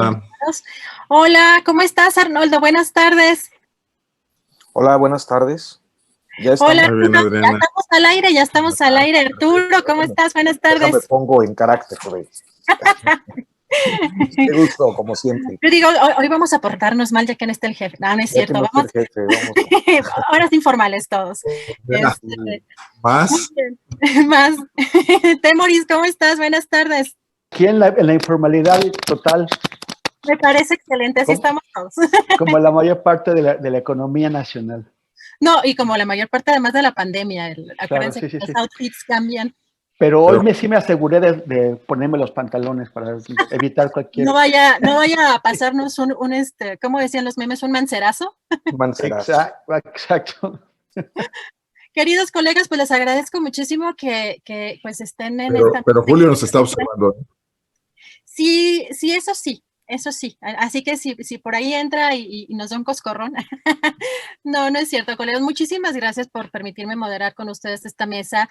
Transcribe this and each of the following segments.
Ah, Hola, ¿cómo estás, Arnoldo? Buenas tardes. Hola, buenas tardes. Ya Hola, estamos. muy bien, Arturo, Adriana. ya estamos al aire. Arturo, ¿cómo estás? Buenas Déjame tardes. pongo en carácter, güey. Qué gusto, como siempre. Yo digo, hoy vamos a portarnos mal ya que no está el jefe. No, no es Ya que cierto, no está vamos. el jefe, vamos con Horas informales todos. Ah, Este, muy más, bien. Más. Temoris, ¿cómo estás? Buenas tardes. Aquí en la informalidad total, Me parece excelente, así como, estamos todos. como la mayor parte de la economía nacional. No, y como la mayor parte además de la pandemia, Claro, acuérdense sí, que sí, los sí. outfits cambian. Pero hoy pero sí me aseguré de ponerme los pantalones para evitar No cualquier... vaya a pasarnos ¿cómo decían los memes? Un mancerazo. Mancerazo. Exacto. Queridos colegas, pues les agradezco muchísimo que pues estén en esta. pero Julio nos está observando. Sí, sí, eso sí. Así que si por ahí entra y nos da un coscorrón. No, no es cierto, colegas. Muchísimas gracias por permitirme moderar con ustedes esta mesa.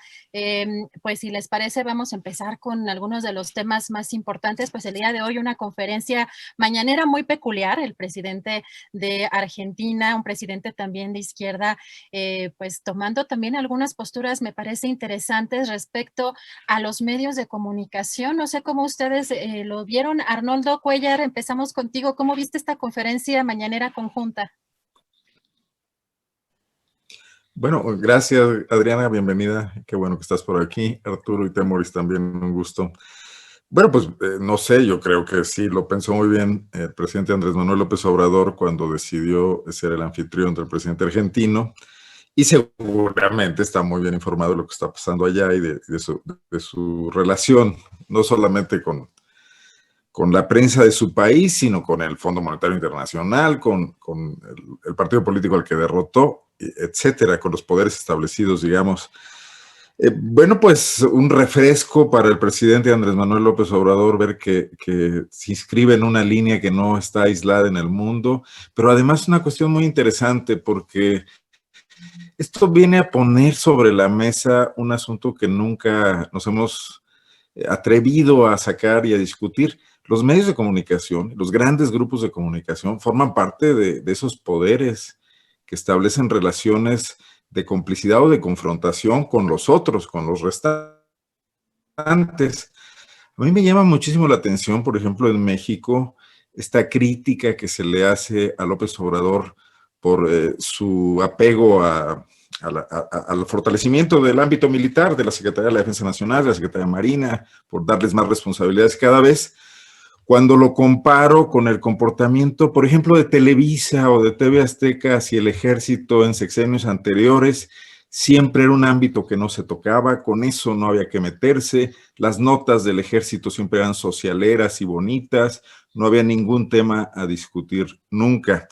Pues si les parece, vamos a empezar con algunos de los temas más importantes. Pues el día de hoy una conferencia mañanera muy peculiar. El presidente de Argentina, un presidente también de izquierda, pues tomando también algunas posturas, me parece interesantes respecto a los medios de comunicación. No sé cómo ustedes lo vieron. Arnoldo Cuellar, empezamos contigo. ¿Cómo viste esta conferencia mañanera conjunta? Bueno, gracias, Adriana, bienvenida. Qué bueno que estás por aquí. Arturo y Temoris también, un gusto. Bueno, pues no sé, yo creo que sí, lo pensó muy bien el presidente Andrés Manuel López Obrador cuando decidió ser el anfitrión del presidente argentino. Y seguramente está muy bien informado de lo que está pasando allá y de su relación, no solamente con la prensa de su país, sino con el Fondo Monetario Internacional, con el partido político al que derrotó, etcétera, con los poderes establecidos, digamos. Bueno, pues un refresco para el presidente Andrés Manuel López Obrador ver que se inscribe en una línea que no está aislada en el mundo, pero además una cuestión muy interesante porque esto viene a poner sobre la mesa un asunto que nunca nos hemos atrevido a sacar y a discutir. Los medios de comunicación, los grandes grupos de comunicación, forman parte de esos poderes que establecen relaciones de complicidad o de confrontación con los otros, con los restantes. A mí me llama muchísimo la atención, por ejemplo, en México, esta crítica que se le hace a López Obrador por su apego al fortalecimiento del ámbito militar, de la Secretaría de la Defensa Nacional, de la Secretaría de Marina, por darles más responsabilidades cada vez. Cuando lo comparo con el comportamiento, por ejemplo, de Televisa o de TV Azteca hacia el ejército en sexenios anteriores, siempre era un ámbito que no se tocaba, con eso no había que meterse, las notas del ejército siempre eran socialeras y bonitas, no había ningún tema a discutir nunca.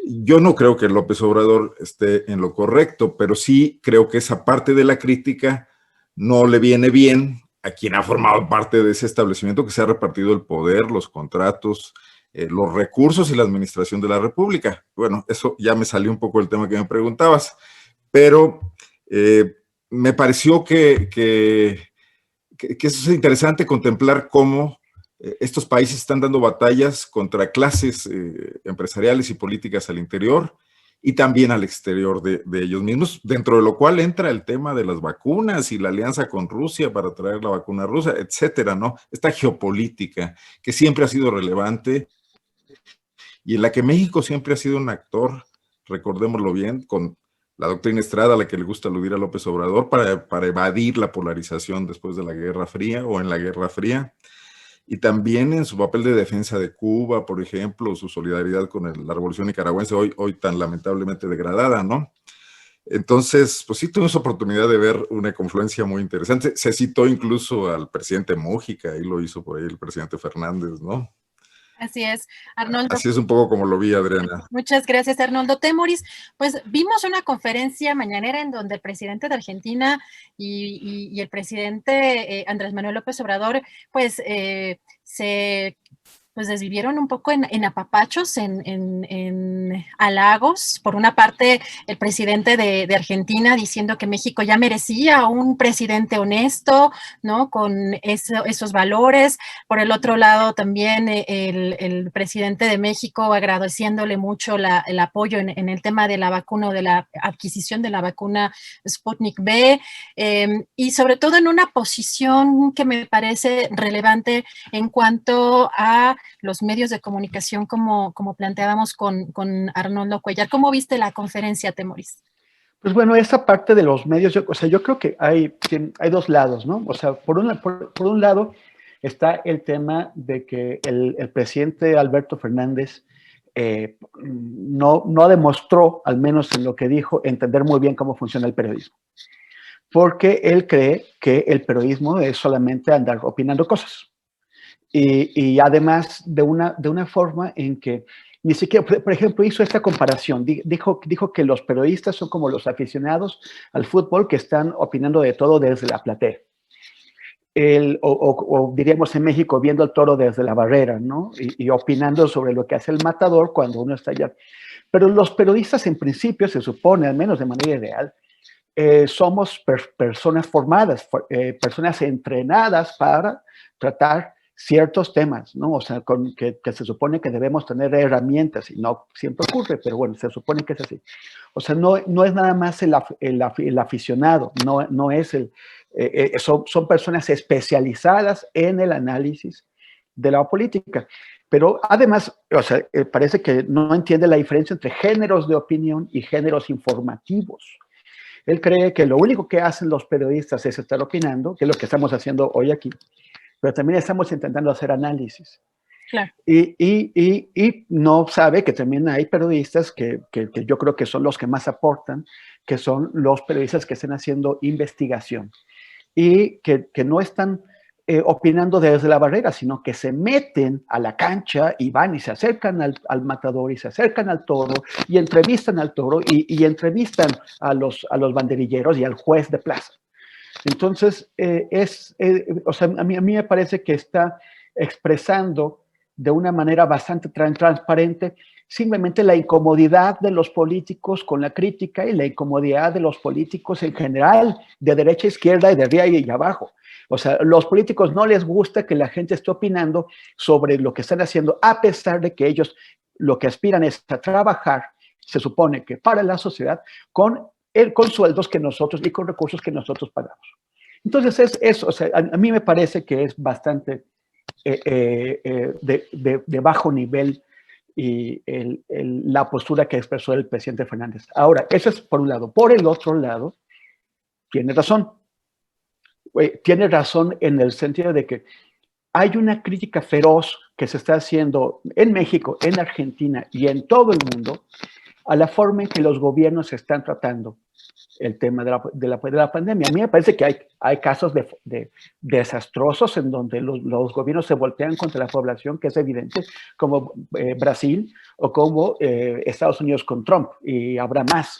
Yo no creo que López Obrador esté en lo correcto, pero sí creo que esa parte de la crítica no le viene bien a quien ha formado parte de ese establecimiento que se ha repartido el poder, los contratos, los recursos y la administración de la República. Bueno, eso ya me salió un poco el tema que me preguntabas, pero me pareció que es interesante contemplar cómo estos países están dando batallas contra clases empresariales y políticas al interior y también al exterior de ellos mismos, dentro de lo cual entra el tema de las vacunas y la alianza con Rusia para traer la vacuna rusa, etcétera, ¿no? Esta geopolítica que siempre ha sido relevante y en la que México siempre ha sido un actor, recordémoslo bien, con la doctrina Estrada, a la que le gusta aludir a López Obrador, para evadir la polarización después de la Guerra Fría o en la Guerra Fría, y también en su papel de defensa de Cuba, por ejemplo, su solidaridad con la revolución nicaragüense, hoy tan lamentablemente degradada, ¿no? Entonces, pues sí tuvimos oportunidad de ver una confluencia muy interesante. Se citó incluso al presidente Mújica, ahí lo hizo por ahí el presidente Fernández, ¿no? Así es, Arnoldo. Así es un poco como lo vi, Adriana. Muchas gracias, Arnoldo. Temoris, pues vimos una conferencia mañanera en donde el presidente de Argentina y el presidente Andrés Manuel López Obrador, pues se pues desvivieron un poco en apapachos, en halagos. Por una parte, el presidente de Argentina diciendo que México ya merecía un presidente honesto, ¿no? Con esos valores. Por el otro lado, también el presidente de México agradeciéndole mucho el apoyo en el tema de la vacuna o de la adquisición de la vacuna Sputnik V, y sobre todo en una posición que me parece relevante en cuanto a los medios de comunicación, como planteábamos con Arnoldo Cuellar. ¿Cómo viste la conferencia, Temoris? Pues bueno, esa parte de los medios, yo creo que hay dos lados, ¿no? O sea, por un lado está el tema de que el presidente Alberto Fernández no demostró, al menos en lo que dijo, entender muy bien cómo funciona el periodismo. Porque él cree que el periodismo es solamente andar opinando cosas. Y además de una forma en que ni siquiera, por ejemplo, hizo esta comparación. Dijo que los periodistas son como los aficionados al fútbol que están opinando de todo desde la platea. O diríamos en México, viendo el toro desde la barrera, ¿no? Y opinando sobre lo que hace el matador cuando uno está allá. Pero los periodistas, en principio, se supone, al menos de manera ideal, somos personas formadas, personas entrenadas para tratar ciertos temas, ¿no? O sea, que se supone que debemos tener herramientas, y no siempre ocurre, pero bueno, se supone que es así. O sea, no es nada más el aficionado, no es son personas especializadas en el análisis de la política. Pero además, o sea, parece que no entiende la diferencia entre géneros de opinión y géneros informativos. Él cree que lo único que hacen los periodistas es estar opinando, que es lo que estamos haciendo hoy aquí, pero también estamos intentando hacer análisis. Claro. Y no sabe que también hay periodistas que yo creo que son los que más aportan, que son los periodistas que están haciendo investigación y que no están opinando desde la barrera, sino que se meten a la cancha y van y se acercan al matador y se acercan al toro y entrevistan al toro y entrevistan a los banderilleros y al juez de plaza. Entonces, o sea, a mí me parece que está expresando de una manera bastante transparente simplemente la incomodidad de los políticos con la crítica y la incomodidad de los políticos en general, de derecha a izquierda y de arriba y abajo. O sea, los políticos no les gusta que la gente esté opinando sobre lo que están haciendo, a pesar de que ellos lo que aspiran es a trabajar, se supone que para la sociedad, con sueldos que nosotros y con recursos que nosotros pagamos. Entonces, o sea, a mí me parece que es bastante de bajo nivel y la postura que expresó el presidente Fernández. Ahora, eso es por un lado. Por el otro lado, tiene razón. Tiene razón en el sentido de que hay una crítica feroz que se está haciendo en México, en Argentina y en todo el mundo a la forma en que los gobiernos están tratando el tema de la pandemia. A mí me parece que hay casos desastrosos en donde los gobiernos se voltean contra la población, que es evidente, como Brasil o como Estados Unidos con Trump, y habrá más.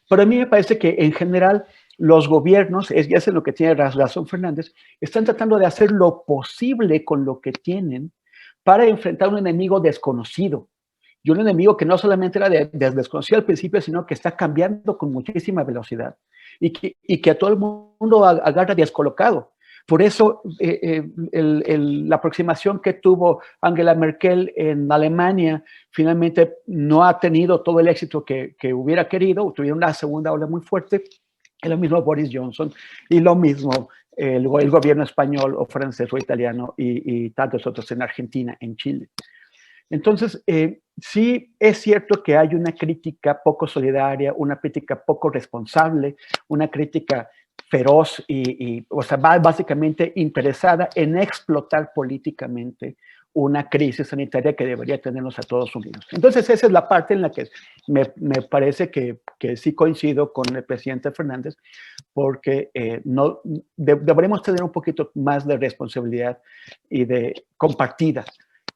Pero a mí me parece que en general los gobiernos, y es en lo que tiene razón Fernández, están tratando de hacer lo posible con lo que tienen para enfrentar a un enemigo desconocido. Y un enemigo que no solamente era desconocido al principio, sino que está cambiando con muchísima velocidad y que a todo el mundo agarra descolocado. Por eso la aproximación que tuvo Angela Merkel en Alemania finalmente no ha tenido todo el éxito que hubiera querido, tuvieron una segunda ola muy fuerte, y lo mismo Boris Johnson, y lo mismo el gobierno español o francés o italiano y tantos otros en Argentina, en Chile. Entonces, sí es cierto que hay una crítica poco solidaria, una crítica poco responsable, una crítica feroz o sea, básicamente interesada en explotar políticamente una crisis sanitaria que debería tenernos a todos unidos. Entonces, esa es la parte en la que me parece que sí coincido con el presidente Fernández, porque deberíamos tener un poquito más de responsabilidad y de compartida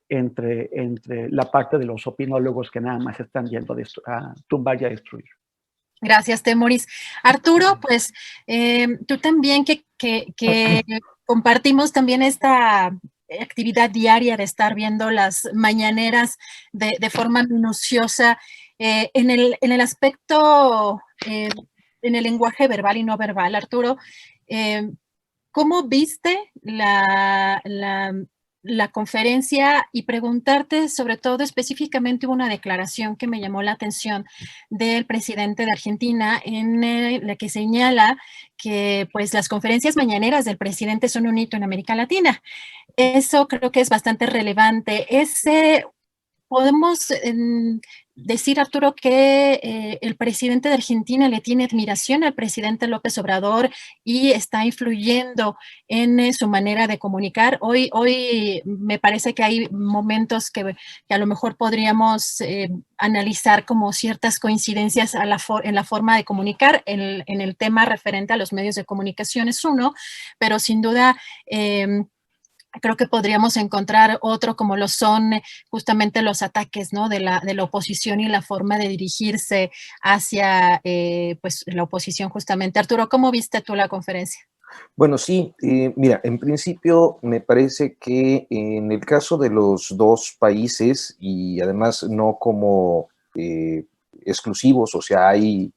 entre la parte de los opinólogos que nada más están yendo a tumbar y a destruir. Gracias, Temoris. Arturo, pues tú también que compartimos también esta actividad diaria de estar viendo las mañaneras de forma minuciosa en el aspecto, en el lenguaje verbal y no verbal, Arturo. ¿Cómo viste la conferencia? Y preguntarte sobre todo específicamente una declaración que me llamó la atención del presidente de Argentina en la que señala que pues las conferencias mañaneras del presidente son un hito en América Latina. Eso creo que es bastante relevante. Podemos decir, Arturo, que el presidente de Argentina le tiene admiración al presidente López Obrador y está influyendo en su manera de comunicar. Hoy me parece que hay momentos que a lo mejor podríamos analizar como ciertas coincidencias en la forma de comunicar. En el tema referente a los medios de comunicación es uno, pero sin duda creo que podríamos encontrar otro como lo son justamente los ataques, ¿no? de la oposición y la forma de dirigirse hacia pues la oposición justamente. Arturo, ¿cómo viste tú la conferencia? Bueno, sí, mira, en principio me parece que en el caso de los dos países, y además no como exclusivos, o sea, hay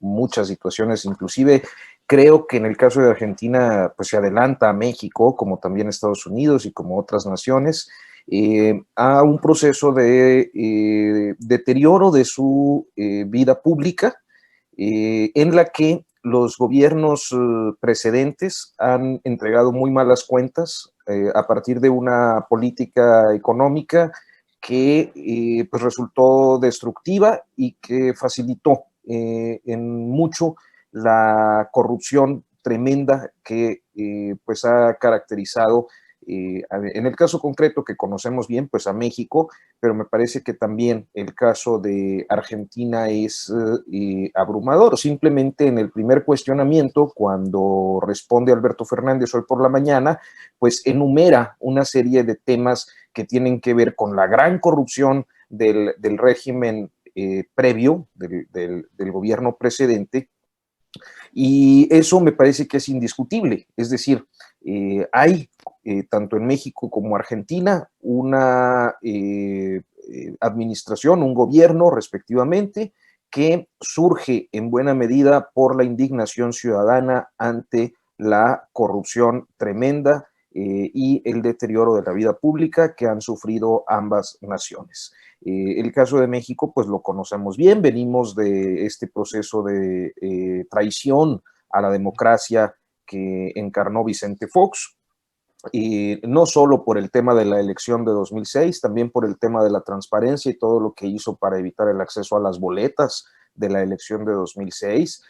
muchas situaciones, inclusive creo que en el caso de Argentina, pues se adelanta a México, como también Estados Unidos y como otras naciones, a un proceso de deterioro de su vida pública, en la que los gobiernos precedentes han entregado muy malas cuentas a partir de una política económica que pues resultó destructiva y que facilitó en mucho la corrupción tremenda que pues ha caracterizado en el caso concreto que conocemos bien, pues a México, pero me parece que también el caso de Argentina es abrumador. Simplemente en el primer cuestionamiento, cuando responde Alberto Fernández hoy por la mañana, pues enumera una serie de temas que tienen que ver con la gran corrupción del régimen previo, del gobierno precedente, y eso me parece que es indiscutible. Es decir, hay tanto en México como Argentina una administración, un gobierno respectivamente, que surge en buena medida por la indignación ciudadana ante la corrupción tremenda y el deterioro de la vida pública que han sufrido ambas naciones. El caso de México, pues lo conocemos bien, venimos de este proceso de traición a la democracia que encarnó Vicente Fox, y no solo por el tema de la elección de 2006, también por el tema de la transparencia y todo lo que hizo para evitar el acceso a las boletas de la elección de 2006,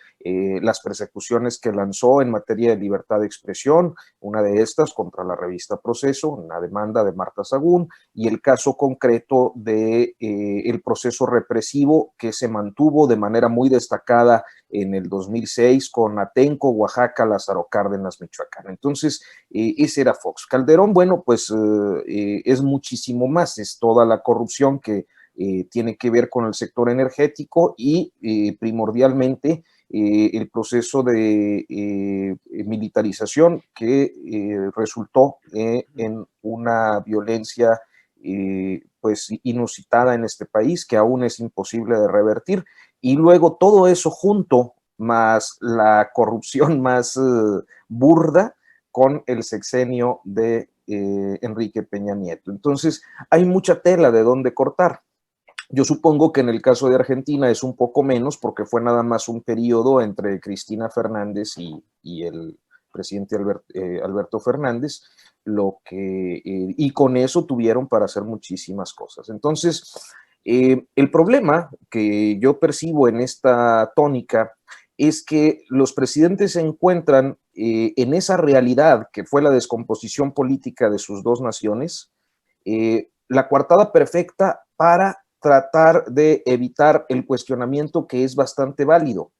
las persecuciones que lanzó en materia de libertad de expresión, una de estas contra la revista Proceso, una demanda de Marta Sagún, y el caso concreto de el proceso represivo que se mantuvo de manera muy destacada en el 2006 con Atenco, Oaxaca, Lázaro Cárdenas, Michoacán. Entonces, ese era Fox. Calderón, bueno, pues es muchísimo más, es toda la corrupción que tiene que ver con el sector energético y primordialmente el proceso de militarización que resultó en una violencia pues inusitada en este país, que aún es imposible de revertir, y luego todo eso junto, más la corrupción más burda, con el sexenio de Enrique Peña Nieto. Entonces, hay mucha tela de dónde cortar. Yo supongo que en el caso de Argentina es un poco menos porque fue nada más un periodo entre Cristina Fernández y el presidente Alberto Fernández, y con eso tuvieron para hacer muchísimas cosas. Entonces, el problema que yo percibo en esta tónica es que los presidentes se encuentran en esa realidad que fue la descomposición política de sus dos naciones, la coartada perfecta para tratar de evitar el cuestionamiento que es bastante válido,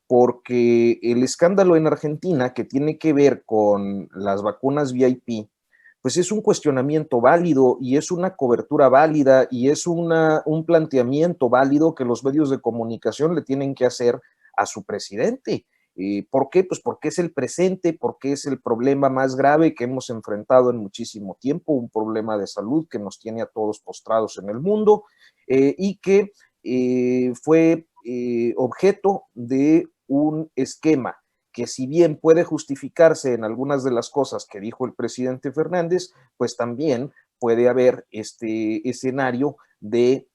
porque el escándalo en Argentina que tiene que ver con las vacunas VIP, pues es un cuestionamiento válido y es una cobertura válida y es un planteamiento válido que los medios de comunicación le tienen que hacer a su presidente. ¿Por qué? Pues porque es el presente, porque es el problema más grave que hemos enfrentado en muchísimo tiempo, un problema de salud que nos tiene a todos postrados en el mundo y que fue objeto de un esquema que, si bien puede justificarse en algunas de las cosas que dijo el presidente Fernández, pues también puede haber este escenario de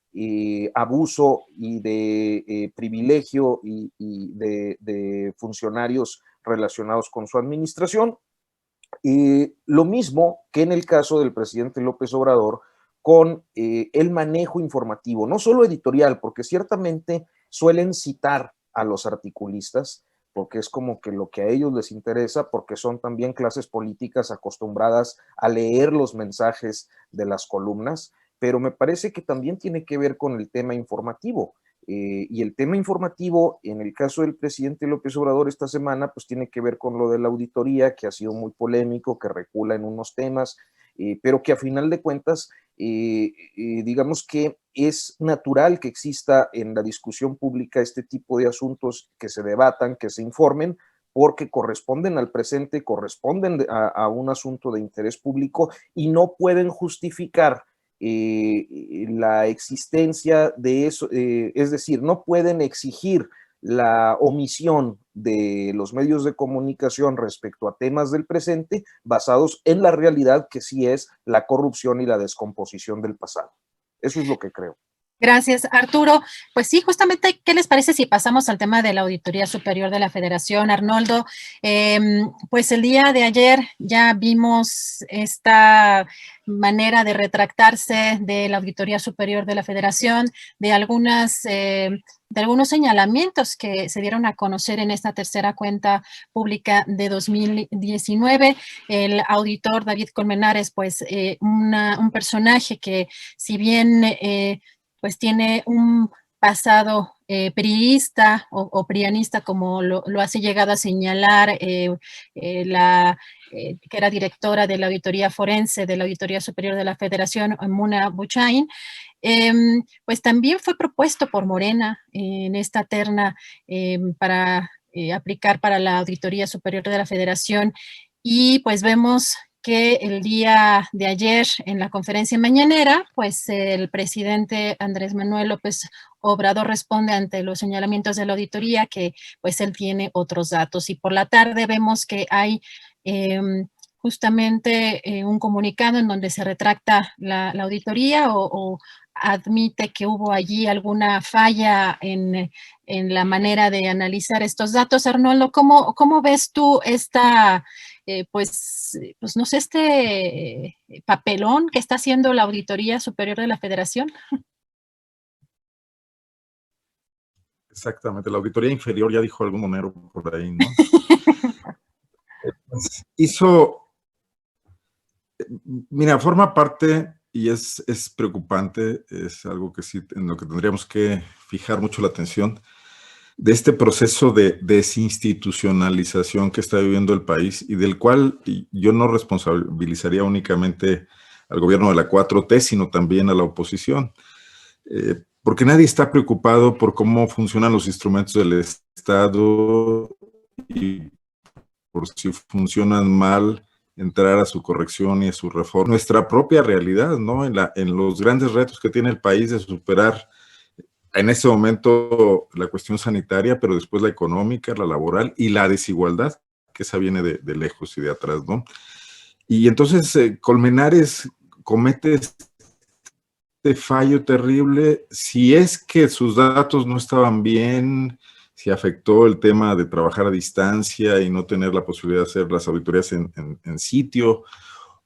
abuso y de privilegio y de funcionarios relacionados con su administración. Lo mismo que en el caso del presidente López Obrador con el manejo informativo, no solo editorial, porque ciertamente suelen citar a los articulistas, porque es como que lo que a ellos les interesa, porque son también clases políticas acostumbradas a leer los mensajes de las columnas, pero me parece que también tiene que ver con el tema informativo. Y el tema informativo, en el caso del presidente López Obrador esta semana, pues tiene que ver con lo de la auditoría, que ha sido muy polémico, que recula en unos temas, pero que a final de cuentas, digamos que es natural que exista en la discusión pública este tipo de asuntos, que se debatan, que se informen, porque corresponden al presente, corresponden a un asunto de interés público y no pueden justificar la existencia de eso, es decir, no pueden exigir la omisión de los medios de comunicación respecto a temas del presente basados en la realidad, que sí es la corrupción y la descomposición del pasado. Eso es lo que creo. Gracias, Arturo. Pues sí, justamente, ¿qué les parece si pasamos al tema de la Auditoría Superior de la Federación, Arnoldo? Pues el día de ayer ya vimos esta manera de retractarse de la Auditoría Superior de la Federación, de algunos señalamientos que se dieron a conocer en esta tercera cuenta pública de 2019. El auditor David Colmenares, pues un personaje que, si bien pues tiene un pasado priista o prianista, como lo hace llegado a señalar que era directora de la Auditoría Forense de la Auditoría Superior de la Federación, Muna Buchain, pues también fue propuesto por Morena en esta terna para aplicar para la Auditoría Superior de la Federación, y pues vemos que el día de ayer, en la conferencia mañanera, pues el presidente Andrés Manuel López Obrador responde ante los señalamientos de la auditoría, que pues él tiene otros datos, y por la tarde vemos que hay justamente un comunicado en donde se retracta la auditoría o admite que hubo allí alguna falla en la manera de analizar estos datos. Arnoldo, ¿cómo ves tú esta pues no sé, papelón que está haciendo la Auditoría Superior de la Federación? Exactamente, la auditoría inferior, ya dijo algún monero por ahí, ¿no? Mira, forma parte, y es preocupante, es algo que sí, en lo que tendríamos que fijar mucho la atención, de este proceso de desinstitucionalización que está viviendo el país, y del cual yo no responsabilizaría únicamente al gobierno de la 4T, sino también a la oposición. Porque nadie está preocupado por cómo funcionan los instrumentos del Estado y por si funcionan mal, entrar a su corrección y a su reforma. Nuestra propia realidad, ¿no? En los grandes retos que tiene el país de superar en ese momento la cuestión sanitaria, pero después la económica, la laboral y la desigualdad, que esa viene de lejos y de atrás, ¿no? Y entonces Colmenares comete este fallo terrible, si es que sus datos no estaban bien, si afectó el tema de trabajar a distancia y no tener la posibilidad de hacer las auditorías en sitio,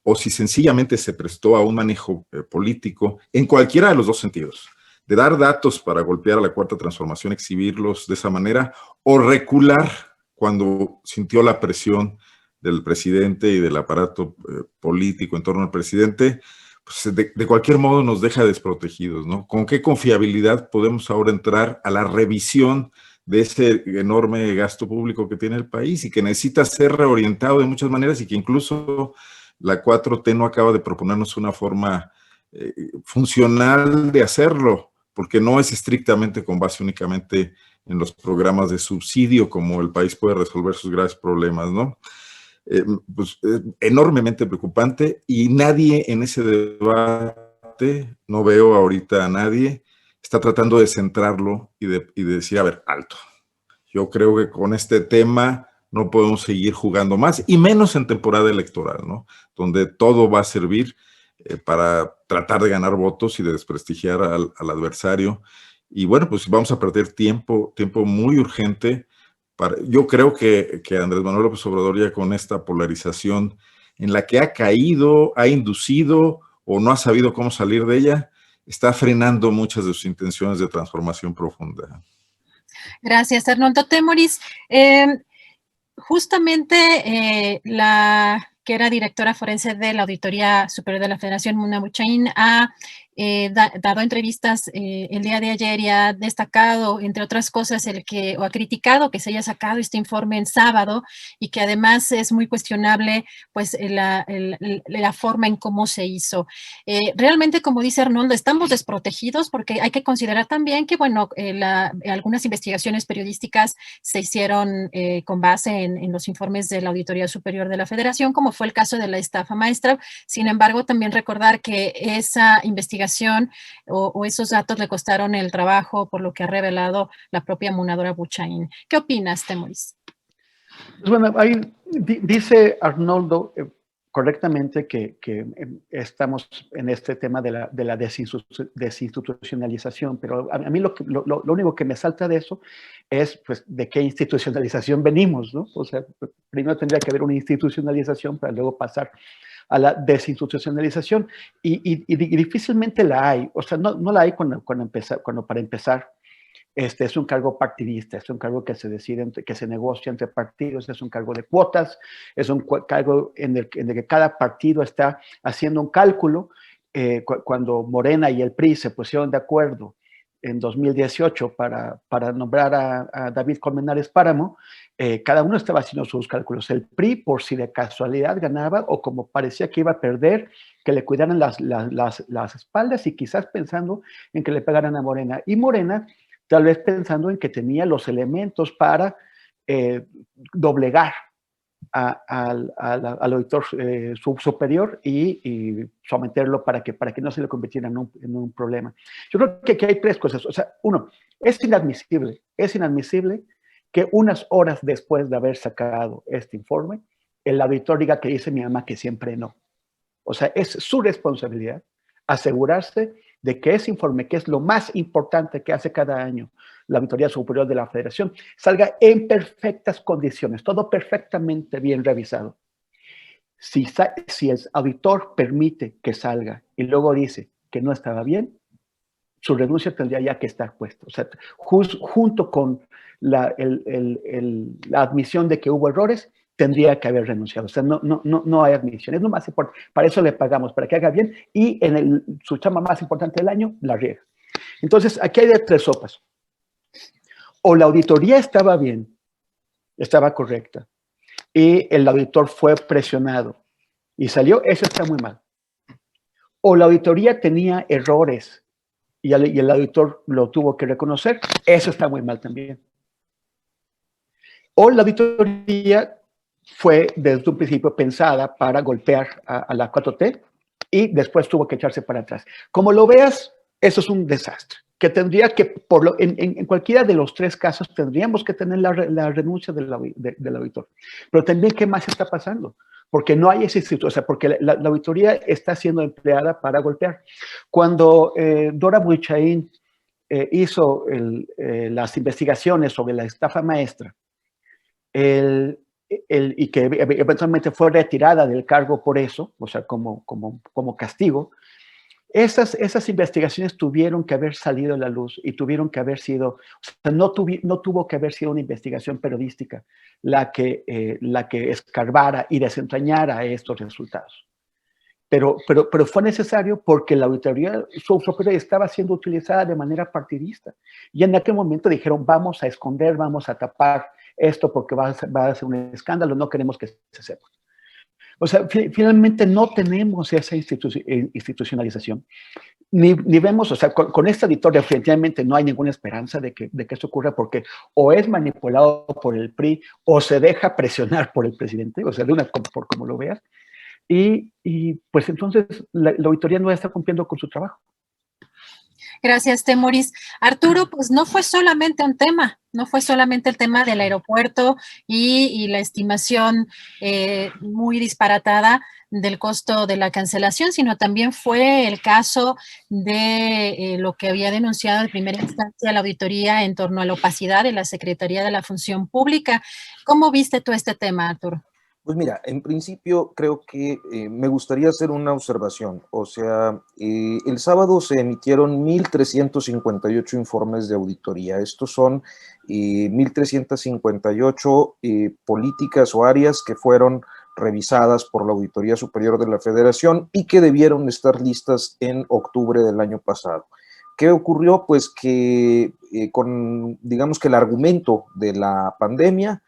o si sencillamente se prestó a un manejo político, en cualquiera de los dos sentidos, de dar datos para golpear a la Cuarta Transformación, exhibirlos de esa manera, o recular cuando sintió la presión del presidente y del aparato político en torno al presidente, pues de cualquier modo nos deja desprotegidos, ¿no? ¿Con qué confiabilidad podemos ahora entrar a la revisión de ese enorme gasto público que tiene el país y que necesita ser reorientado de muchas maneras, y que incluso la 4T no acaba de proponernos una forma funcional de hacerlo, porque no es estrictamente con base únicamente en los programas de subsidio, como el país puede resolver sus graves problemas, ¿no? Pues enormemente preocupante, y nadie en ese debate, no veo ahorita a nadie, está tratando de centrarlo y de decir, a ver, alto. Yo creo que con este tema no podemos seguir jugando más, y menos en temporada electoral, ¿no? Donde todo va a servir para tratar de ganar votos y de desprestigiar al adversario. Y bueno, pues vamos a perder tiempo muy urgente. Yo creo que Andrés Manuel López Obrador, ya con esta polarización en la que ha caído, ha inducido o no ha sabido cómo salir de ella, está frenando muchas de sus intenciones de transformación profunda. Gracias, Arnoldo Temoris. Justamente la que era directora forense de la Auditoría Superior de la Federación, Muna Buchaín, ha dado entrevistas el día de ayer y ha destacado, entre otras cosas, o ha criticado que se haya sacado este informe en sábado, y que además es muy cuestionable pues la forma en cómo se hizo. Realmente, como dice Arnoldo, estamos desprotegidos, porque hay que considerar también que, bueno, algunas investigaciones periodísticas se hicieron con base en los informes de la Auditoría Superior de la Federación, como fue el caso de la estafa maestra. Sin embargo, también recordar que esa investigación o esos datos le costaron el trabajo, por lo que ha revelado la propia Munadora Buchaín. ¿Qué opinas, Temoris? Bueno, ahí dice Arnoldo correctamente que estamos en este tema de la desinstitucionalización, pero a mí lo único que me salta de eso es, pues, de qué institucionalización venimos, ¿no? O sea, primero tendría que haber una institucionalización para luego pasar a la desinstitucionalización, y difícilmente la hay. O sea, no la hay cuando para empezar, es un cargo partidista, es un cargo que se decide, que se negocia entre partidos, es un cargo de cuotas, es un cargo en el que cada partido está haciendo un cálculo. Cuando Morena y el PRI se pusieron de acuerdo en 2018 para nombrar a David Colmenares Páramo, cada uno estaba haciendo sus cálculos. El PRI, por si de casualidad ganaba, o como parecía que iba a perder, que le cuidaran las espaldas, y quizás pensando en que le pegaran a Morena. Y Morena, tal vez pensando en que tenía los elementos para doblegar al auditor superior y someterlo para que no se le convirtiera en un problema. Yo creo que aquí hay tres cosas. O sea, uno, es inadmisible que unas horas después de haber sacado este informe, el auditor diga que dice mi mamá que siempre no. O sea, es su responsabilidad asegurarse de que ese informe, que es lo más importante que hace cada año la Auditoría Superior de la Federación, salga en perfectas condiciones, todo perfectamente bien revisado. Si el auditor permite que salga y luego dice que no estaba bien, su renuncia tendría ya que estar puesta. O sea, junto con la admisión de que hubo errores, tendría que haber renunciado. O sea, no hay admisión. Es lo más importante. Para eso le pagamos, para que haga bien, y en su chamba más importante del año, la riega. Entonces, aquí hay de tres sopas. O la auditoría estaba bien, estaba correcta, y el auditor fue presionado y salió, eso está muy mal. O la auditoría tenía errores y el auditor lo tuvo que reconocer, eso está muy mal también. O la auditoría fue desde un principio pensada para golpear a la 4T y después tuvo que echarse para atrás. Como lo veas, eso es un desastre, que tendría que, en cualquiera de los tres casos, tendríamos que tener la renuncia del auditor. Pero también, ¿qué más está pasando? Porque no hay ese instituto, o sea, porque la auditoría está siendo empleada para golpear. Cuando Dora Buchaín hizo las investigaciones sobre la estafa maestra, y que eventualmente fue retirada del cargo por eso, o sea, como castigo, esas investigaciones tuvieron que haber salido a la luz y tuvieron que haber sido, o sea, no tuvo que haber sido una investigación periodística la que escarbara y desentrañara estos resultados. Pero fue necesario porque la auditoría superior estaba siendo utilizada de manera partidista. Y en aquel momento dijeron, vamos a esconder, vamos a tapar esto porque va a ser un escándalo, no queremos que se sepa. O sea, finalmente no tenemos esa institucionalización. ni vemos, o sea, con este auditor definitivamente no hay ninguna esperanza de que eso ocurra, porque o es manipulado por el PRI o se deja presionar por el presidente, o sea, por como lo veas, y pues entonces la auditoría no está cumpliendo con su trabajo. Gracias, Temoris. Arturo, pues no fue solamente un tema, no fue solamente el tema del aeropuerto y la estimación muy disparatada del costo de la cancelación, sino también fue el caso de lo que había denunciado en primera instancia la auditoría en torno a la opacidad de la Secretaría de la Función Pública. ¿Cómo viste tú este tema, Arturo? Pues mira, en principio creo que me gustaría hacer una observación. O sea, el sábado se emitieron 1.358 informes de auditoría. Estos son 1.358 políticas o áreas que fueron revisadas por la Auditoría Superior de la Federación y que debieron estar listas en octubre del año pasado. ¿Qué ocurrió? Pues que digamos que el argumento de la pandemia,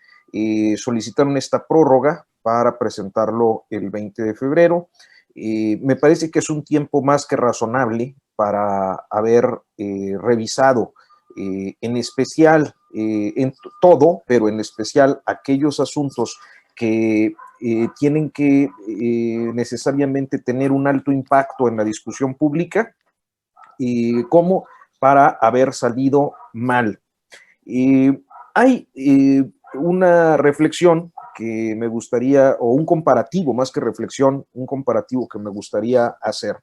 solicitaron esta prórroga para presentarlo el 20 de febrero. Me parece que es un tiempo más que razonable para haber revisado en especial, en todo, pero en especial aquellos asuntos que tienen que necesariamente tener un alto impacto en la discusión pública, como para haber salido mal. Hay una reflexión que me gustaría, o un comparativo, más que reflexión, un comparativo que me gustaría hacer,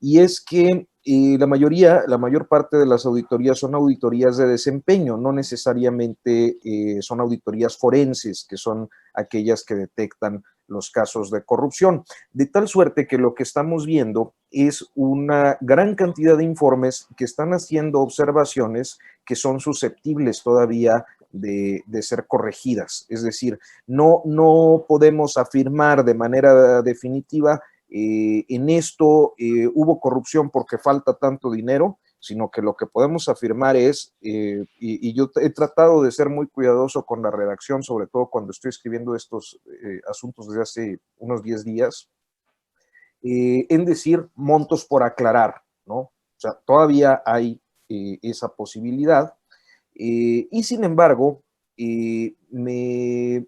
y es que la mayor parte de las auditorías son auditorías de desempeño, no necesariamente son auditorías forenses, que son aquellas que detectan los casos de corrupción, de tal suerte que lo que estamos viendo es una gran cantidad de informes que están haciendo observaciones que son susceptibles todavía de ser corregidas. Es decir, no podemos afirmar de manera definitiva en esto hubo corrupción porque falta tanto dinero, sino que lo que podemos afirmar es, y yo he tratado de ser muy cuidadoso con la redacción, sobre todo cuando estoy escribiendo estos asuntos desde hace unos 10 días, en decir montos por aclarar, ¿no? O sea, todavía hay esa posibilidad, y sin embargo, me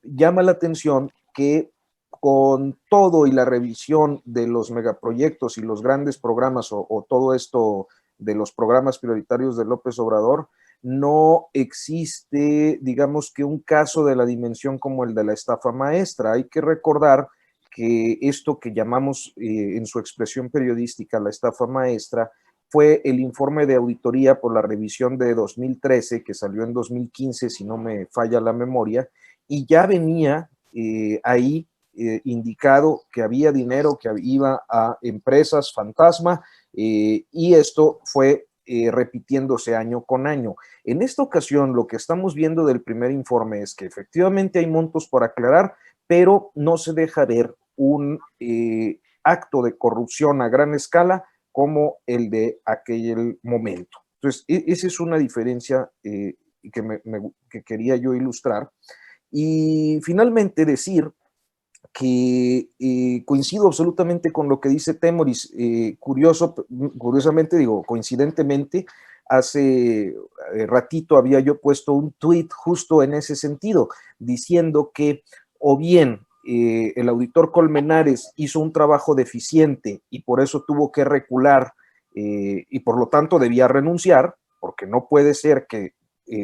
llama la atención que con todo y la revisión de los megaproyectos y los grandes programas o todo esto de los programas prioritarios de López Obrador, no existe, digamos que un caso de la dimensión como el de la estafa maestra. Hay que recordar que esto que llamamos en su expresión periodística la estafa maestra fue el informe de auditoría por la revisión de 2013, que salió en 2015, si no me falla la memoria, y ya venía ahí indicado que había dinero que iba a empresas fantasma, y esto fue repitiéndose año con año. En esta ocasión, lo que estamos viendo del primer informe es que efectivamente hay montos por aclarar, pero no se deja ver un acto de corrupción a gran escala como el de aquel momento. Entonces, esa es una diferencia que quería yo ilustrar. Y finalmente decir que coincido absolutamente con lo que dice Temoris. Curiosamente, digo, coincidentemente, hace ratito había yo puesto un tuit justo en ese sentido, diciendo que o bien el auditor Colmenares hizo un trabajo deficiente y por eso tuvo que recular y por lo tanto debía renunciar, porque no puede ser que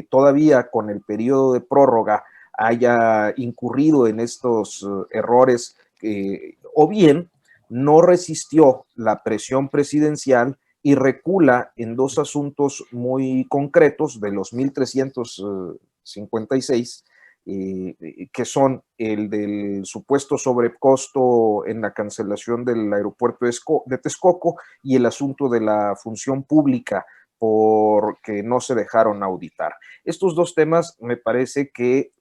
todavía con el periodo de prórroga haya incurrido en estos errores, o bien no resistió la presión presidencial y recula en dos asuntos muy concretos de los 1.356, que son el del supuesto sobrecosto en la cancelación del aeropuerto de Texcoco y el asunto de la función pública porque no se dejaron auditar. Estos dos temas me parece que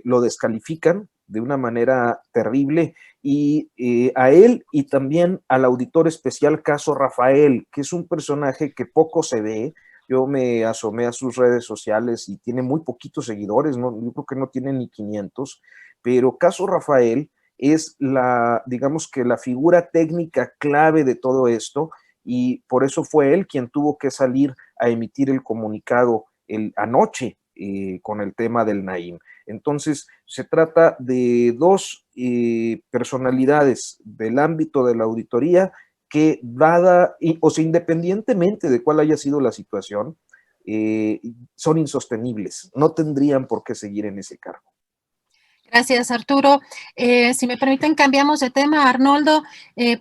lo descalifican de una manera terrible, y a él y también al auditor especial Caso Rafael, que es un personaje que poco se ve. Yo me asomé a sus redes sociales y tiene muy poquitos seguidores, ¿no? Yo creo que no tiene ni 500, pero Caso Rafael es digamos que la figura técnica clave de todo esto, y por eso fue él quien tuvo que salir a emitir el comunicado anoche con el tema del Naim. Entonces, se trata de dos personalidades del ámbito de la auditoría que independientemente de cuál haya sido la situación, son insostenibles, no tendrían por qué seguir en ese cargo. Gracias, Arturo. Si me permiten, cambiamos de tema. Arnoldo,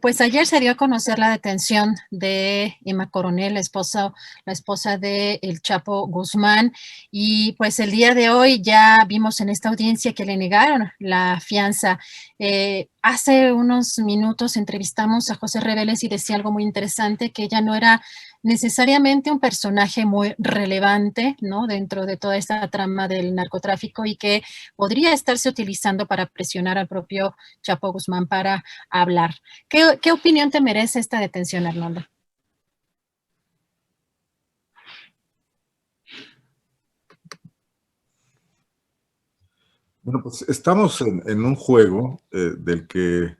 pues ayer se dio a conocer la detención de Emma Coronel, la esposa de El Chapo Guzmán, y pues el día de hoy ya vimos en esta audiencia que le negaron la fianza. Hace unos minutos entrevistamos a José Reveles y decía algo muy interesante, que ella no era necesariamente un personaje muy relevante, ¿no?, dentro de toda esta trama del narcotráfico, y que podría estarse utilizando para presionar al propio Chapo Guzmán para hablar. ¿Qué opinión te merece esta detención, Arnoldo? Bueno, pues estamos en un juego del que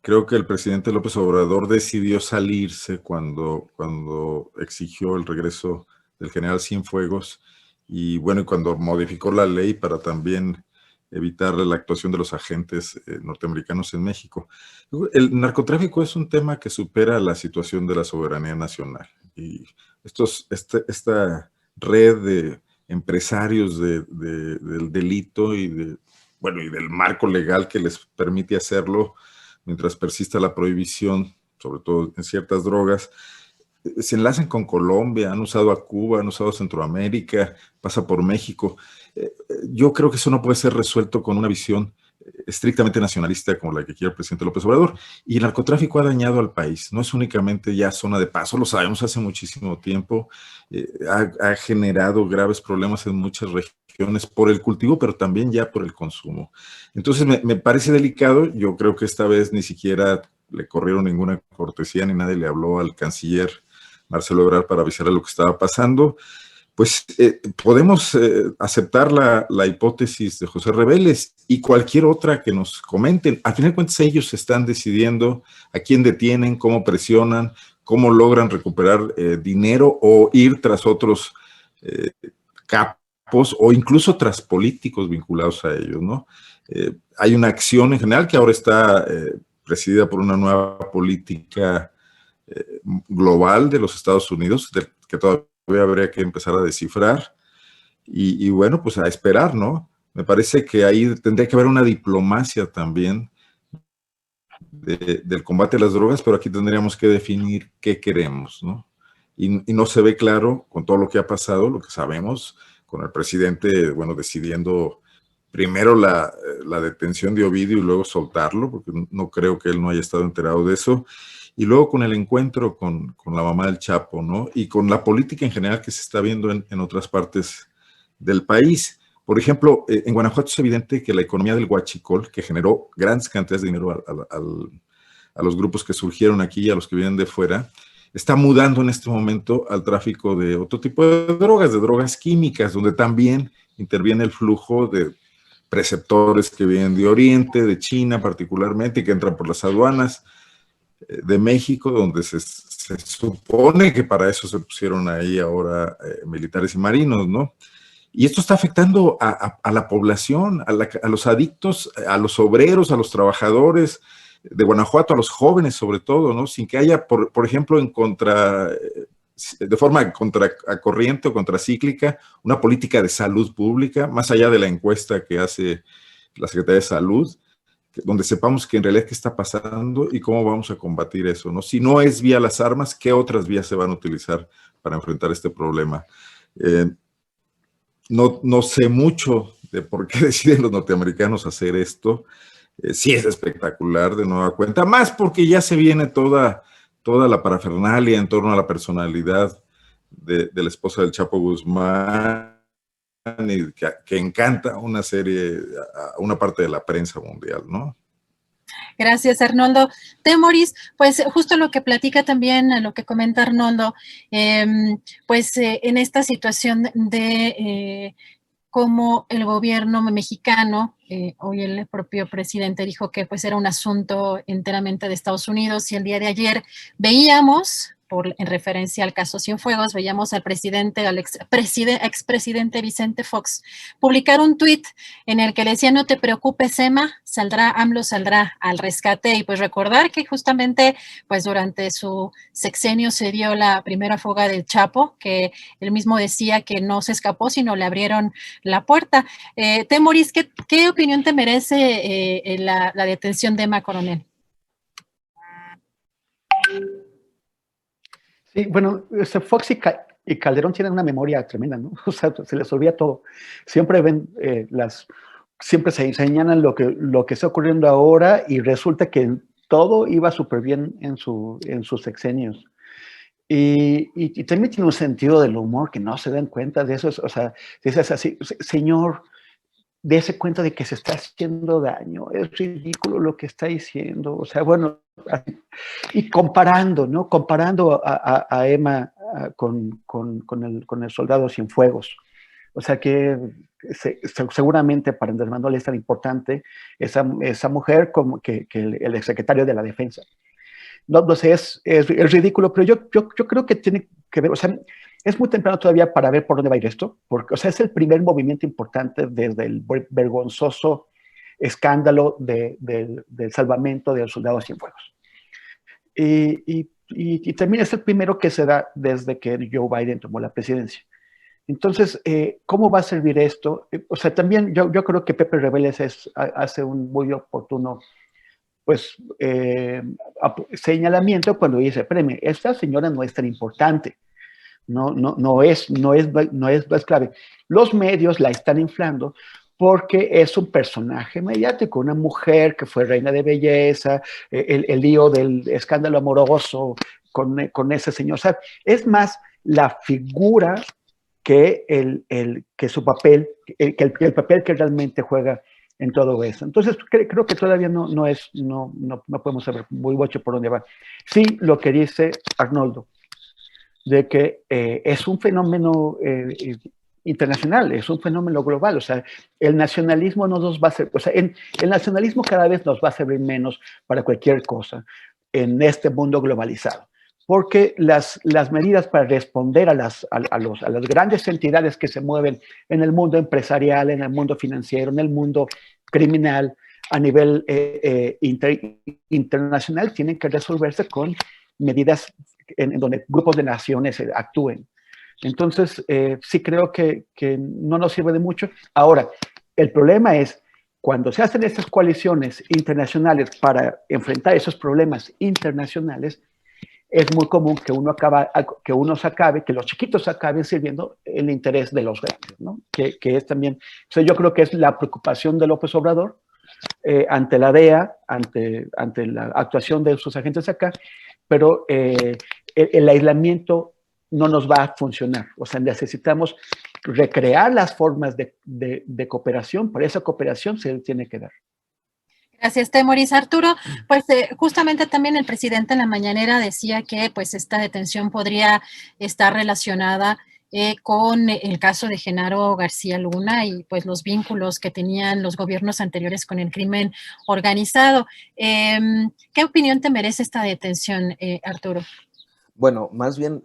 creo que el presidente López Obrador decidió salirse cuando exigió el regreso del general Cienfuegos y bueno, y cuando modificó la ley para también evitar la actuación de los agentes norteamericanos en México. El narcotráfico es un tema que supera la situación de la soberanía nacional y esta red de empresarios del delito y del marco legal que les permite hacerlo mientras persista la prohibición, sobre todo en ciertas drogas, se enlazan con Colombia, han usado a Cuba, han usado a Centroamérica, pasa por México. Yo creo que eso no puede ser resuelto con una visión estrictamente nacionalista como la que quiere el presidente López Obrador. Y el narcotráfico ha dañado al país, no es únicamente ya zona de paso, lo sabemos hace muchísimo tiempo, ha generado graves problemas en muchas regiones por el cultivo, pero también ya por el consumo. Entonces me parece delicado, yo creo que esta vez ni siquiera le corrieron ninguna cortesía ni nadie le habló al canciller Marcelo Ebrard para avisarle lo que estaba pasando. Pues podemos aceptar la hipótesis de José Reveles y cualquier otra que nos comenten. Al final de cuentas, ellos están decidiendo a quién detienen, cómo presionan, cómo logran recuperar dinero o ir tras otros capos o incluso tras políticos vinculados a ellos, ¿no? Hay una acción en general que ahora está presidida por una nueva política global de los Estados Unidos, que todavía habría que empezar a descifrar y bueno, pues a esperar, ¿no? Me parece que ahí tendría que haber una diplomacia también del combate a las drogas, pero aquí tendríamos que definir qué queremos, ¿no? Y no se ve claro con todo lo que ha pasado, lo que sabemos, con el presidente, bueno, decidiendo primero la detención de Ovidio y luego soltarlo, porque no creo que él no haya estado enterado de eso, y luego con el encuentro con la mamá del Chapo, ¿no? Y con la política en general que se está viendo en otras partes del país. Por ejemplo, en Guanajuato es evidente que la economía del huachicol, que generó grandes cantidades de dinero a los grupos que surgieron aquí y a los que vienen de fuera, está mudando en este momento al tráfico de otro tipo de drogas químicas, donde también interviene el flujo de preceptores que vienen de Oriente, de China particularmente, y que entran por las aduanas de México, donde se supone que para eso se pusieron ahí ahora militares y marinos, ¿no? Y esto está afectando a la población, a los adictos, a los obreros, a los trabajadores de Guanajuato, a los jóvenes sobre todo, ¿no? Sin que haya, por ejemplo, de forma contracorriente o contracíclica, una política de salud pública, más allá de la encuesta que hace la Secretaría de Salud, donde sepamos que en realidad qué está pasando y cómo vamos a combatir eso, ¿no? Si no es vía las armas, ¿qué otras vías se van a utilizar para enfrentar este problema? No sé mucho de por qué deciden los norteamericanos hacer esto. Sí es espectacular de nueva cuenta, más porque ya se viene toda la parafernalia en torno a la personalidad de la esposa del Chapo Guzmán, y que encanta una parte de la prensa mundial, ¿no? Gracias, Arnoldo. Temoris, pues justo lo que platica también, lo que comenta Arnoldo, pues en esta situación de cómo el gobierno mexicano, hoy el propio presidente dijo que pues era un asunto enteramente de Estados Unidos, y el día de ayer veíamos en referencia al caso Cienfuegos, veíamos al expresidente Vicente Fox publicar un tuit en el que le decía: no te preocupes, Emma, AMLO saldrá al rescate. Y pues recordar que justamente pues durante su sexenio se dio la primera fuga del Chapo, que él mismo decía que no se escapó, sino le abrieron la puerta. Temoris, ¿qué opinión te merece la detención de Emma Coronel? Sí, bueno, Fox y Calderón tienen una memoria tremenda, ¿no? O sea, se les olvida todo. Siempre ven siempre se señalan lo que está ocurriendo ahora y resulta que todo iba súper bien en sus sexenios. Y también tiene un sentido del humor que no se dan cuenta de eso. O sea, dices así: señor, dése cuenta de que se está haciendo daño, es ridículo lo que está diciendo. O sea, bueno, y comparando, ¿no? Comparando a Emma con el soldado Cienfuegos. O sea que seguramente para Andrés Manuel es tan importante esa mujer como que el exsecretario de la Defensa. No sé, es ridículo, pero yo creo que tiene que ver, o sea, es muy temprano todavía para ver por dónde va a ir esto, porque, o sea, es el primer movimiento importante desde el vergonzoso escándalo del salvamento del soldado Cienfuegos. Y también es el primero que se da desde que Joe Biden tomó la presidencia. Entonces, ¿cómo va a servir esto? O sea, también yo creo que Pepe Rebeles hace un muy oportuno pues señalamiento cuando dice: espérame, esta señora no es tan importante, no es clave. Los medios la están inflando porque es un personaje mediático, una mujer que fue reina de belleza, el lío del escándalo amoroso con ese señor. O sea, es más la figura que su papel, que el papel que realmente juega en todo eso. Entonces, creo que todavía no podemos saber muy mucho por dónde va. Sí, lo que dice Arnoldo, de que es un fenómeno internacional, es un fenómeno global. O sea, el nacionalismo no nos va a servir, o sea, el nacionalismo cada vez nos va a servir menos para cualquier cosa en este mundo globalizado. Porque las medidas para responder a las grandes entidades que se mueven en el mundo empresarial, en el mundo financiero, en el mundo criminal, a nivel internacional, tienen que resolverse con medidas en donde grupos de naciones actúen. Entonces, sí creo que no nos sirve de mucho. Ahora, el problema es cuando se hacen estas coaliciones internacionales para enfrentar esos problemas internacionales, es muy común que que los chiquitos acaben sirviendo el interés de los grandes, ¿no? Que es también, o sea, yo creo que es la preocupación de López Obrador ante la DEA, ante la actuación de sus agentes acá, pero el aislamiento no nos va a funcionar. O sea, necesitamos recrear las formas de cooperación, pero esa cooperación se tiene que dar. Gracias, Temoris. Arturo, pues justamente también el presidente en la mañanera decía que pues esta detención podría estar relacionada con el caso de Genaro García Luna y pues los vínculos que tenían los gobiernos anteriores con el crimen organizado. ¿Qué opinión te merece esta detención, Arturo? Bueno, más bien,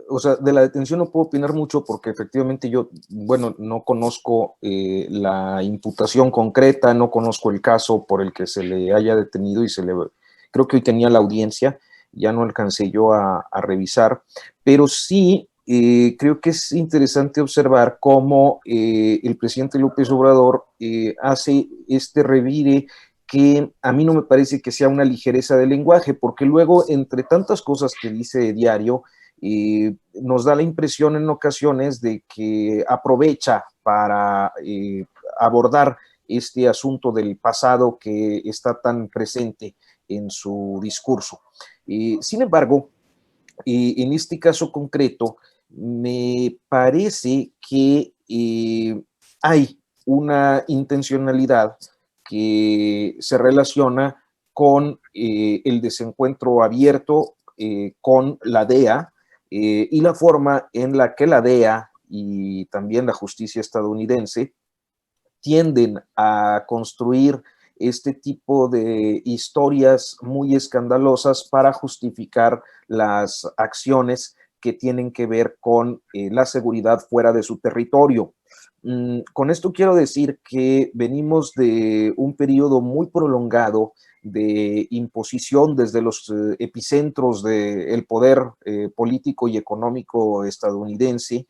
o sea, de la detención no puedo opinar mucho porque efectivamente yo, bueno, no conozco la imputación concreta, no conozco el caso por el que se le haya detenido y creo que hoy tenía la audiencia, ya no alcancé yo a revisar, pero sí creo que es interesante observar cómo el presidente López Obrador hace este revire que a mí no me parece que sea una ligereza de lenguaje, porque luego, entre tantas cosas que dice diario, nos da la impresión en ocasiones de que aprovecha para abordar este asunto del pasado que está tan presente en su discurso. Sin embargo, en este caso concreto, me parece que hay una intencionalidad que se relaciona con el desencuentro abierto con la DEA y la forma en la que la DEA y también la justicia estadounidense tienden a construir este tipo de historias muy escandalosas para justificar las acciones que tienen que ver con la seguridad fuera de su territorio. Con esto quiero decir que venimos de un periodo muy prolongado de imposición desde los epicentros del poder político y económico estadounidense,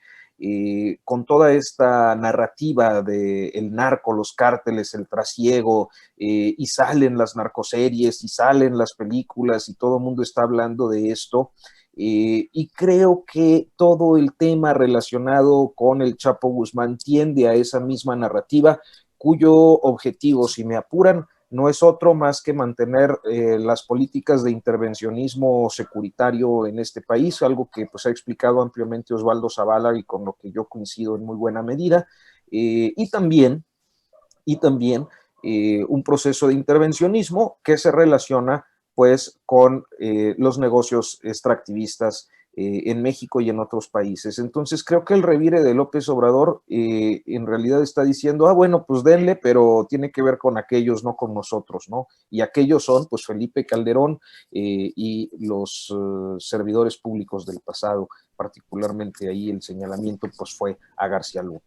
con toda esta narrativa del narco, los cárteles, el trasiego, y salen las narcoseries, y salen las películas, y todo el mundo está hablando de esto. Y creo que todo el tema relacionado con el Chapo Guzmán tiende a esa misma narrativa, cuyo objetivo, si me apuran, no es otro más que mantener las políticas de intervencionismo securitario en este país, algo que pues ha explicado ampliamente Osvaldo Zavala y con lo que yo coincido en muy buena medida, y también un proceso de intervencionismo que se relaciona pues con los negocios extractivistas en México y en otros países. Entonces creo que el revire de López Obrador en realidad está diciendo, bueno, pues denle, pero tiene que ver con aquellos, no con nosotros, ¿no? Y aquellos son pues Felipe Calderón y los servidores públicos del pasado, particularmente ahí el señalamiento pues fue a García Luna.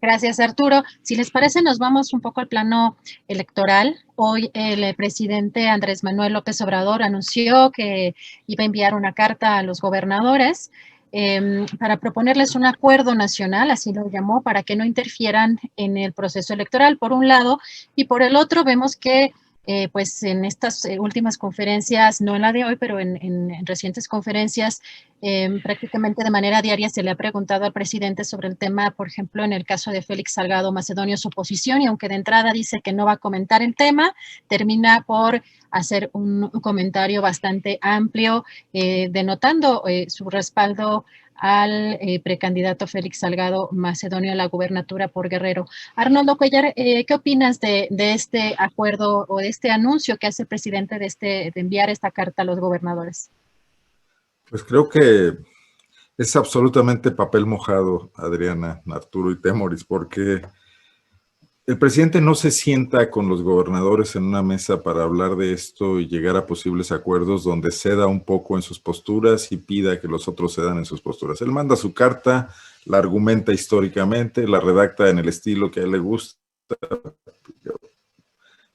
Gracias, Arturo. Si les parece, nos vamos un poco al plano electoral. Hoy el presidente Andrés Manuel López Obrador anunció que iba a enviar una carta a los gobernadores para proponerles un acuerdo nacional, así lo llamó, para que no interfieran en el proceso electoral, por un lado, y por el otro vemos que pues en estas últimas conferencias, no en la de hoy, pero en recientes conferencias, prácticamente de manera diaria se le ha preguntado al presidente sobre el tema, por ejemplo, en el caso de Félix Salgado Macedonio, su posición, y aunque de entrada dice que no va a comentar el tema, termina por hacer un comentario bastante amplio, denotando su respaldo al precandidato Félix Salgado Macedonio a la gubernatura por Guerrero. Arnoldo Cuellar, ¿qué opinas de este acuerdo o de este anuncio que hace el presidente de enviar esta carta a los gobernadores? Pues creo que es absolutamente papel mojado, Adriana, Arturo y Temoris, porque el presidente no se sienta con los gobernadores en una mesa para hablar de esto y llegar a posibles acuerdos donde ceda un poco en sus posturas y pida que los otros cedan en sus posturas. Él manda su carta, la argumenta históricamente, la redacta en el estilo que a él le gusta,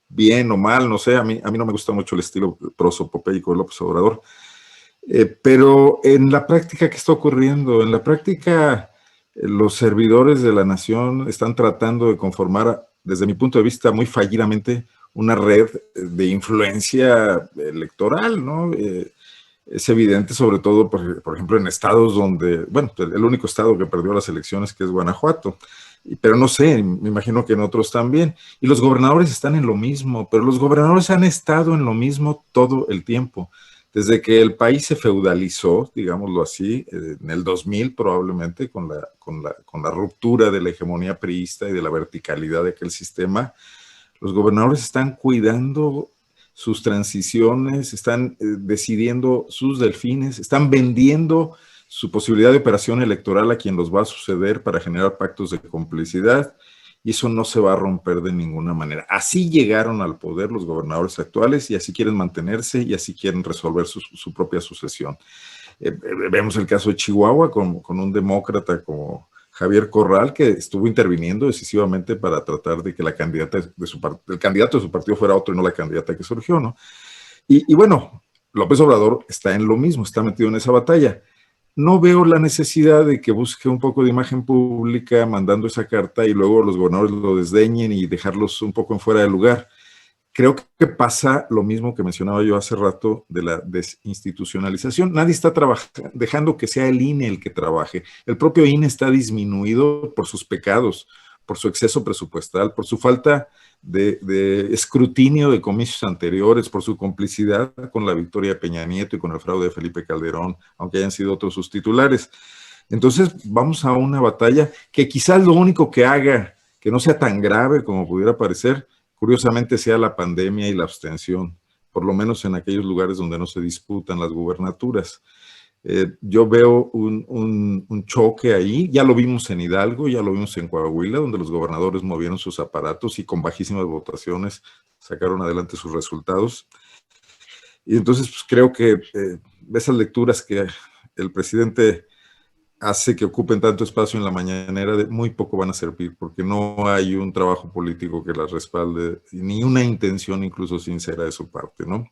bien o mal, no sé, a mí no me gusta mucho el estilo prosopopéico de López Obrador, pero en la práctica, ¿qué está ocurriendo? En la práctica, los servidores de la nación están tratando de conformar, desde mi punto de vista, muy fallidamente, una red de influencia electoral, ¿no? Es evidente, sobre todo, por ejemplo, en estados donde, bueno, el único estado que perdió las elecciones, que es Guanajuato, pero no sé, me imagino que en otros también. Y los gobernadores están en lo mismo, pero los gobernadores han estado en lo mismo todo el tiempo. Desde que el país se feudalizó, digámoslo así, en el 2000 probablemente, con la ruptura de la hegemonía priista y de la verticalidad de aquel sistema, los gobernadores están cuidando sus transiciones, están decidiendo sus delfines, están vendiendo su posibilidad de operación electoral a quien los va a suceder para generar pactos de complicidad, y eso no se va a romper de ninguna manera. Así llegaron al poder los gobernadores actuales y así quieren mantenerse y así quieren resolver su propia sucesión. Vemos el caso de Chihuahua con un demócrata como Javier Corral, que estuvo interviniendo decisivamente para tratar de que el candidato de su partido fuera otro y no la candidata que surgió, ¿no? Y bueno, López Obrador está en lo mismo, está metido en esa batalla. No veo la necesidad de que busque un poco de imagen pública mandando esa carta y luego los gobernadores lo desdeñen y dejarlos un poco en fuera de lugar. Creo que pasa lo mismo que mencionaba yo hace rato de la desinstitucionalización. Nadie está dejando que sea el INE el que trabaje. El propio INE está disminuido por sus pecados, por su exceso presupuestal, por su falta de escrutinio de comicios anteriores, por su complicidad con la victoria de Peña Nieto y con el fraude de Felipe Calderón, aunque hayan sido otros sus titulares. Entonces vamos a una batalla que quizás lo único que haga que no sea tan grave como pudiera parecer, curiosamente sea la pandemia y la abstención, por lo menos en aquellos lugares donde no se disputan las gubernaturas. Yo veo un choque ahí, ya lo vimos en Hidalgo, ya lo vimos en Coahuila, donde los gobernadores movieron sus aparatos y con bajísimas votaciones sacaron adelante sus resultados. Y entonces pues, creo que esas lecturas que el presidente hace que ocupen tanto espacio en la mañanera, muy poco van a servir, porque no hay un trabajo político que las respalde, ni una intención incluso sincera de su parte, ¿no?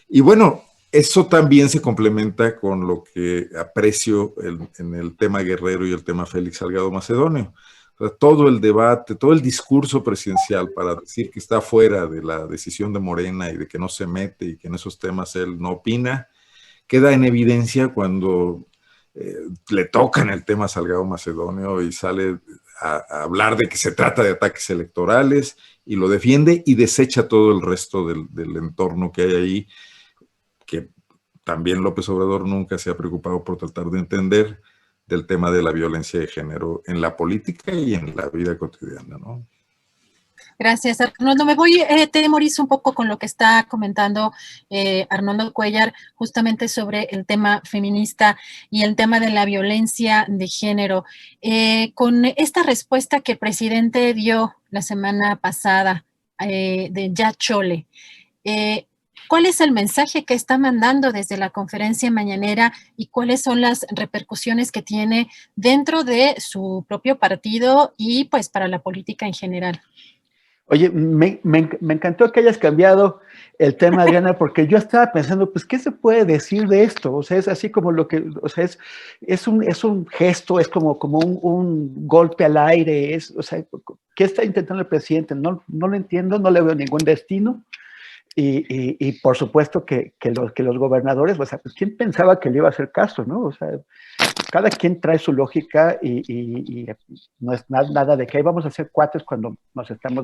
Y bueno, eso también se complementa con lo que aprecio en el tema Guerrero y el tema Félix Salgado Macedonio. O sea, todo el debate, todo el discurso presidencial para decir que está fuera de la decisión de Morena y de que no se mete y que en esos temas él no opina, queda en evidencia cuando le tocan el tema Salgado Macedonio y sale a hablar de que se trata de ataques electorales y lo defiende y desecha todo el resto del entorno que hay ahí, que también López Obrador nunca se ha preocupado por tratar de entender del tema de la violencia de género en la política y en la vida cotidiana, ¿no? Gracias, Arnoldo. Me voy, Mauricio, un poco con lo que está comentando Arnoldo Cuellar, justamente sobre el tema feminista y el tema de la violencia de género. Con esta respuesta que el presidente dio la semana pasada de Ya Chole, ¿cuál es el mensaje que está mandando desde la conferencia mañanera y cuáles son las repercusiones que tiene dentro de su propio partido y pues para la política en general? Oye, me encantó que hayas cambiado el tema, Adriana, porque yo estaba pensando, pues, ¿qué se puede decir de esto? O sea, es así como lo que, o sea, es un gesto, es como un golpe al aire, o sea, ¿qué está intentando el presidente? No lo entiendo, no le veo ningún destino. Y por supuesto que los gobernadores, o sea, pues, ¿quién pensaba que le iba a hacer caso, no? O sea, cada quien trae su lógica y no es nada de que ahí vamos a hacer cuates cuando nos estamos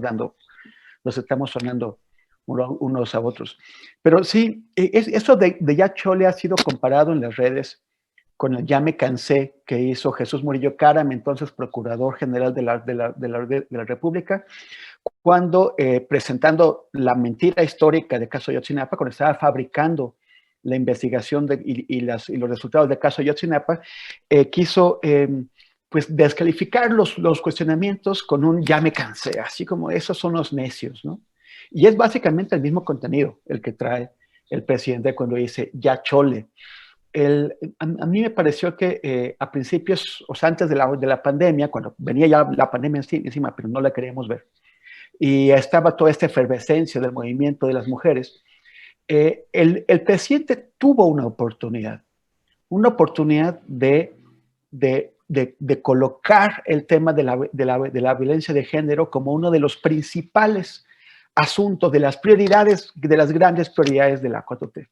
sonando unos a otros. Pero sí, eso de Ya Chole ha sido comparado en las redes con el Ya me cansé que hizo Jesús Murillo Caram, entonces Procurador General de la República, cuando presentando la mentira histórica del caso Ayotzinapa, cuando estaba fabricando la investigación y los resultados del caso Ayotzinapa, quiso pues descalificar los cuestionamientos con un ya me cansé, así como esos son los necios, ¿no? Y es básicamente el mismo contenido el que trae el presidente cuando dice ya chole. A mí me pareció que a principios, o sea, antes de la pandemia, cuando venía ya la pandemia encima, pero no la queríamos ver, y estaba toda esta efervescencia del movimiento de las mujeres, el presidente tuvo una oportunidad de colocar el tema de la violencia de género como uno de los principales asuntos, de las prioridades, de las grandes prioridades de la 4T.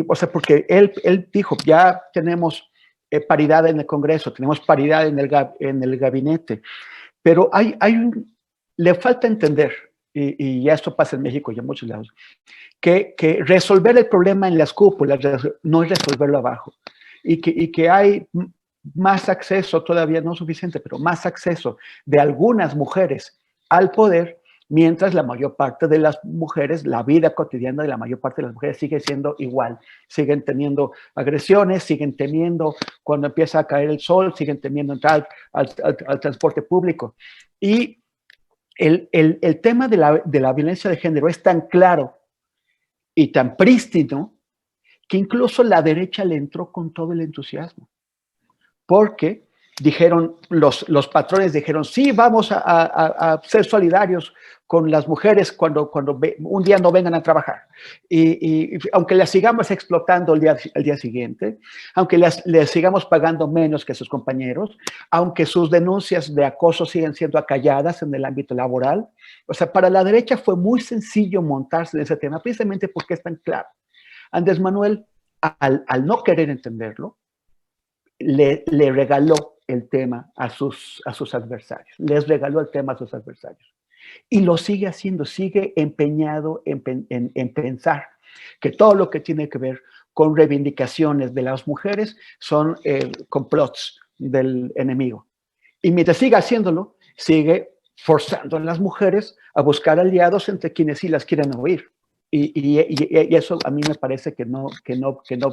O sea, porque él dijo, ya tenemos paridad en el Congreso, tenemos paridad en el gabinete, pero le falta entender, y esto pasa en México y en muchos lados, que resolver el problema en las cúpulas no es resolverlo abajo, y que hay más acceso, todavía no suficiente, pero más acceso de algunas mujeres al poder, mientras la mayor parte de las mujeres, la vida cotidiana de la mayor parte de las mujeres sigue siendo igual, siguen teniendo agresiones, siguen temiendo cuando empieza a caer el sol, siguen temiendo entrar al transporte público. Y el tema de la violencia de género es tan claro y tan prístino que incluso la derecha le entró con todo el entusiasmo. Porque dijeron, los patrones dijeron, sí, vamos a ser solidarios con las mujeres cuando un día no vengan a trabajar. Y aunque las sigamos explotando el día siguiente, aunque les sigamos pagando menos que sus compañeros, aunque sus denuncias de acoso siguen siendo acalladas en el ámbito laboral. O sea, para la derecha fue muy sencillo montarse en ese tema, precisamente porque es tan claro. Andrés Manuel, al no querer entenderlo, le regaló el tema a sus adversarios, les regaló el tema a sus adversarios. Y lo sigue haciendo, sigue empeñado en pensar que todo lo que tiene que ver con reivindicaciones de las mujeres son complots del enemigo. Y mientras siga haciéndolo, sigue forzando a las mujeres a buscar aliados entre quienes sí las quieren oír. Y eso a mí me parece que no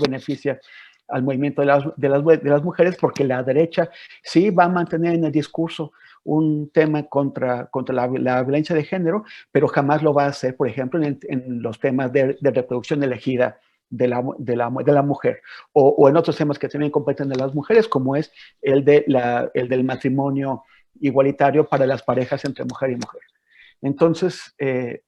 beneficia al movimiento de las mujeres, porque la derecha sí va a mantener en el discurso un tema contra la violencia de género, pero jamás lo va a hacer, por ejemplo, en los temas de reproducción elegida de la mujer, o en otros temas que también competen de las mujeres, como es el del matrimonio igualitario para las parejas entre mujer y mujer. Entonces,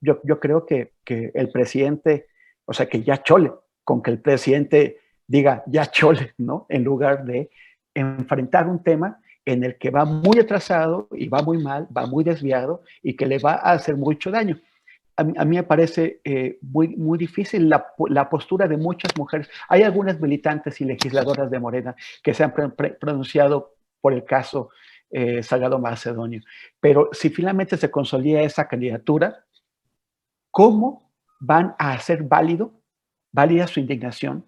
yo creo que el presidente, o sea, que ya chole, con que el presidente diga ya chole, ¿no? En lugar de enfrentar un tema en el que va muy atrasado y va muy mal, va muy desviado y que le va a hacer mucho daño. A mí me parece muy difícil la postura de muchas mujeres. Hay algunas militantes y legisladoras de Morena que se han pronunciado por el caso Salgado Macedonio, pero si finalmente se consolida esa candidatura, ¿cómo van a hacer válida su indignación?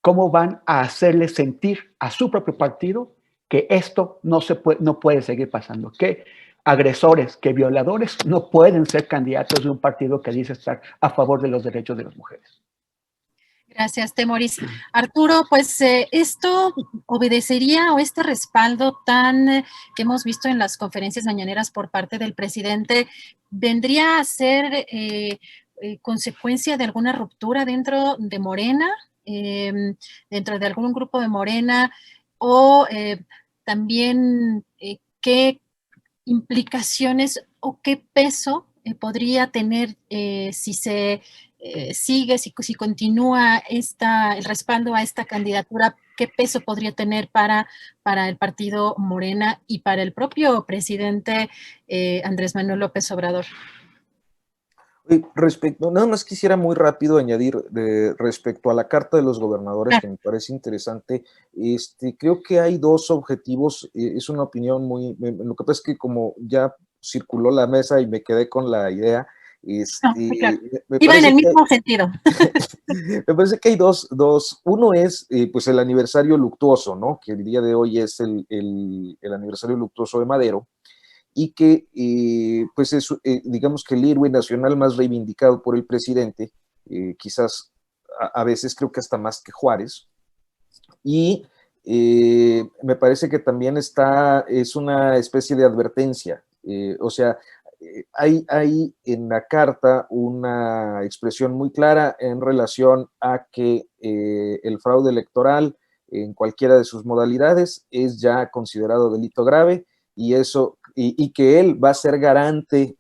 ¿Cómo van a hacerle sentir a su propio partido que esto no puede seguir pasando? Que agresores, que violadores no pueden ser candidatos de un partido que dice estar a favor de los derechos de las mujeres. Gracias, Temoris. Arturo, pues esto obedecería o este respaldo que hemos visto en las conferencias mañaneras por parte del presidente, ¿vendría a ser consecuencia de alguna ruptura dentro de Morena, dentro de algún grupo de Morena, o también qué implicaciones o qué peso podría tener si se sigue, si continúa el respaldo a esta candidatura, qué peso podría tener para el partido Morena y para el propio presidente Andrés Manuel López Obrador? Nada más quisiera muy rápido añadir respecto a la Carta de los Gobernadores, que me parece interesante. Creo que hay dos objetivos, es una opinión lo que pasa es que como ya circuló la mesa y me quedé con la idea, claro. Iba en el mismo sentido. Me parece que hay dos. Uno es pues el aniversario luctuoso, ¿no? Que el día de hoy es el aniversario luctuoso de Madero, y que pues es, digamos que el héroe nacional más reivindicado por el presidente, quizás a veces creo que hasta más que Juárez, y me parece que también es una especie de advertencia, o sea, hay en la carta una expresión muy clara en relación a que el fraude electoral en cualquiera de sus modalidades es ya considerado delito grave, y que él va a ser garante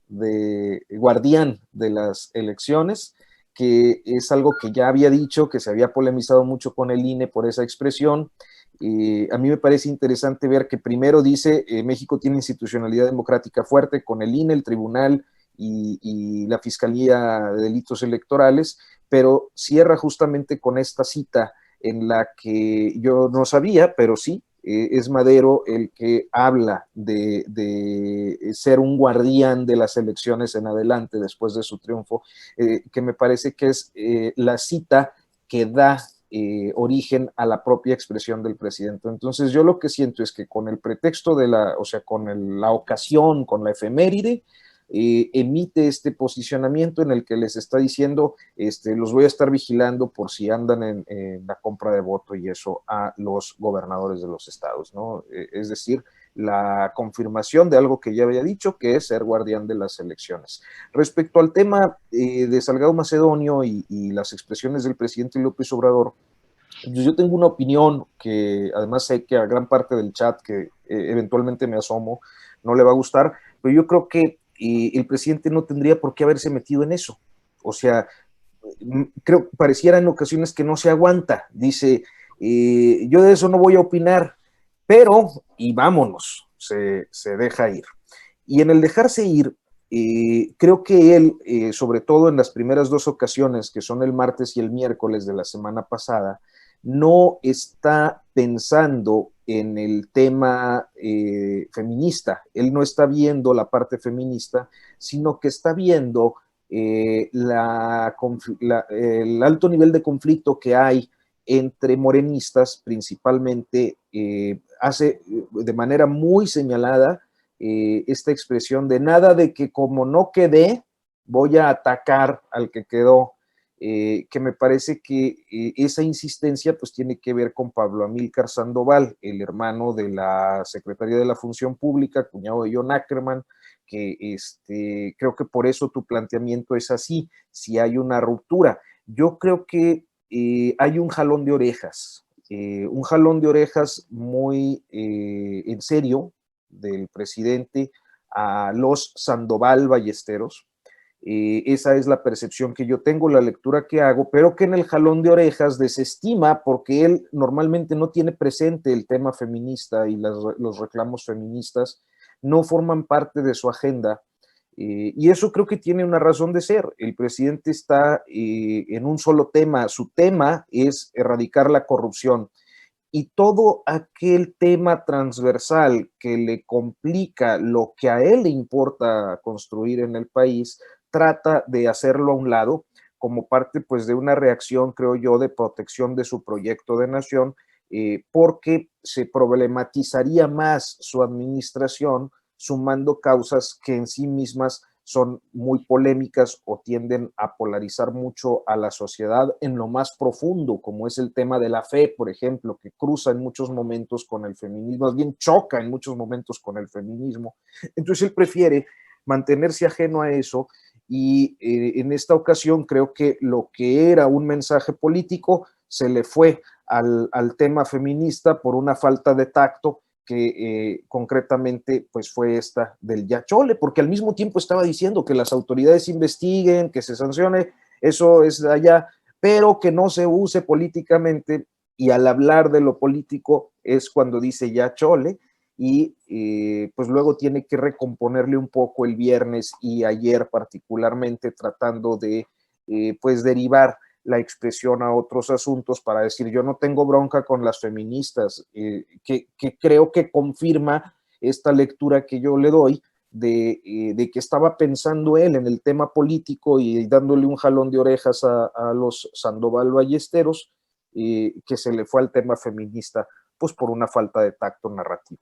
guardián de las elecciones, que es algo que ya había dicho, que se había polemizado mucho con el INE por esa expresión. A mí me parece interesante ver que primero dice México tiene institucionalidad democrática fuerte con el INE, el Tribunal y la Fiscalía de Delitos Electorales, pero cierra justamente con esta cita en la que yo no sabía, pero sí, es Madero el que habla de ser un guardián de las elecciones en adelante después de su triunfo, que me parece que es la cita que da origen a la propia expresión del presidente. Entonces yo lo que siento es que con el pretexto con la ocasión, con la efeméride, emite este posicionamiento en el que les está diciendo, los voy a estar vigilando por si andan en la compra de voto y eso a los gobernadores de los estados, ¿no? Es decir, la confirmación de algo que ya había dicho, que es ser guardián de las elecciones. Respecto al tema de Salgado Macedonio y las expresiones del presidente López Obrador, yo tengo una opinión que además sé que a gran parte del chat que eventualmente me asomo no le va a gustar, pero yo creo que el presidente no tendría por qué haberse metido en eso. O sea, pareciera en ocasiones que no se aguanta. Dice, yo de eso no voy a opinar, pero, y vámonos, se deja ir. Y en el dejarse ir, creo que él, sobre todo en las primeras dos ocasiones, que son el martes y el miércoles de la semana pasada, no está pensando en el tema feminista. Él no está viendo la parte feminista, sino que está viendo el alto nivel de conflicto que hay entre morenistas, principalmente. Hace de manera muy señalada esta expresión de nada de que como no quedé, voy a atacar al que quedó. que me parece que esa insistencia pues tiene que ver con Pablo Amílcar Sandoval, el hermano de la Secretaría de la Función Pública, cuñado de John Ackerman, que creo que por eso tu planteamiento es así, si hay una ruptura. Yo creo que hay un jalón de orejas muy en serio del presidente a los Sandoval Ballesteros. Esa es la percepción que yo tengo, la lectura que hago, pero que en el jalón de orejas desestima porque él normalmente no tiene presente el tema feminista y los reclamos feministas no forman parte de su agenda. Y eso creo que tiene una razón de ser. El presidente está en un solo tema. Su tema es erradicar la corrupción. Y todo aquel tema transversal que le complica lo que a él le importa construir en el país, trata de hacerlo a un lado como parte pues de una reacción, creo yo, de protección de su proyecto de nación, porque se problematizaría más su administración sumando causas que en sí mismas son muy polémicas o tienden a polarizar mucho a la sociedad en lo más profundo, como es el tema de la fe, por ejemplo, que cruza en muchos momentos con el feminismo, más bien choca en muchos momentos con el feminismo. Entonces él prefiere mantenerse ajeno a eso y en esta ocasión creo que lo que era un mensaje político se le fue al tema feminista por una falta de tacto que concretamente pues fue esta del Yachole, porque al mismo tiempo estaba diciendo que las autoridades investiguen, que se sancione, eso es allá, pero que no se use políticamente, y al hablar de lo político es cuando dice Yachole, y pues luego tiene que recomponerle un poco el viernes y ayer particularmente tratando de pues derivar la expresión a otros asuntos para decir yo no tengo bronca con las feministas, que creo que confirma esta lectura que yo le doy de que estaba pensando él en el tema político y dándole un jalón de orejas a los Sandoval Ballesteros, que se le fue al tema feminista, pues por una falta de tacto narrativo.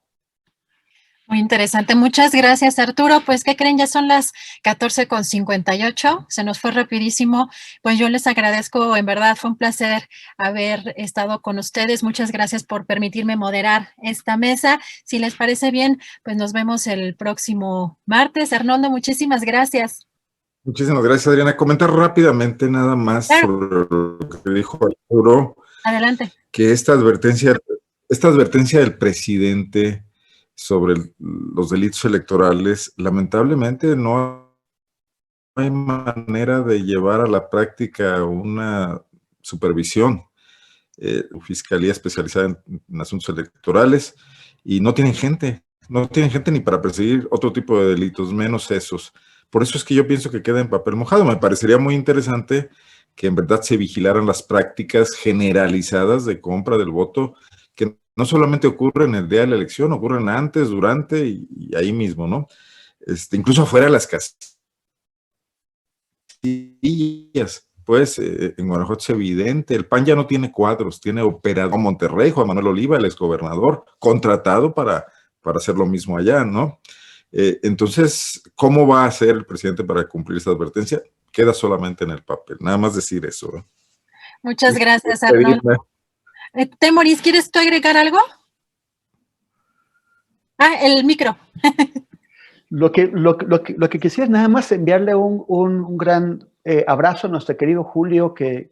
Muy interesante. Muchas gracias, Arturo. Pues, ¿qué creen? Ya son las 14:58. Se nos fue rapidísimo. Pues yo les agradezco, en verdad, fue un placer haber estado con ustedes. Muchas gracias por permitirme moderar esta mesa. Si les parece bien, pues nos vemos el próximo martes. Arnoldo, muchísimas gracias. Muchísimas gracias, Adriana. Comentar rápidamente nada más Claro. sobre lo que dijo Arturo, Adelante. que esta advertencia del presidente sobre los delitos electorales, lamentablemente no hay manera de llevar a la práctica una supervisión. Fiscalía especializada en asuntos electorales y no tienen gente ni para perseguir otro tipo de delitos, menos esos. Por eso es que yo pienso que queda en papel mojado. Me parecería muy interesante que en verdad se vigilaran las prácticas generalizadas de compra del voto, que no solamente ocurren el día de la elección, ocurren antes, durante y ahí mismo, ¿no? Incluso afuera de las casillas. Pues en Guanajuato es evidente, el PAN ya no tiene cuadros, tiene operador Monterrey, Juan Manuel Oliva, el exgobernador, contratado para hacer lo mismo allá, ¿no? Entonces, ¿cómo va a hacer el presidente para cumplir esta advertencia? Queda solamente en el papel, nada más decir eso. Muchas gracias, Arnoldo. Temoris, ¿quieres tú agregar algo? Ah, el micro. Lo que quisiera es nada más enviarle un gran abrazo a nuestro querido Julio, que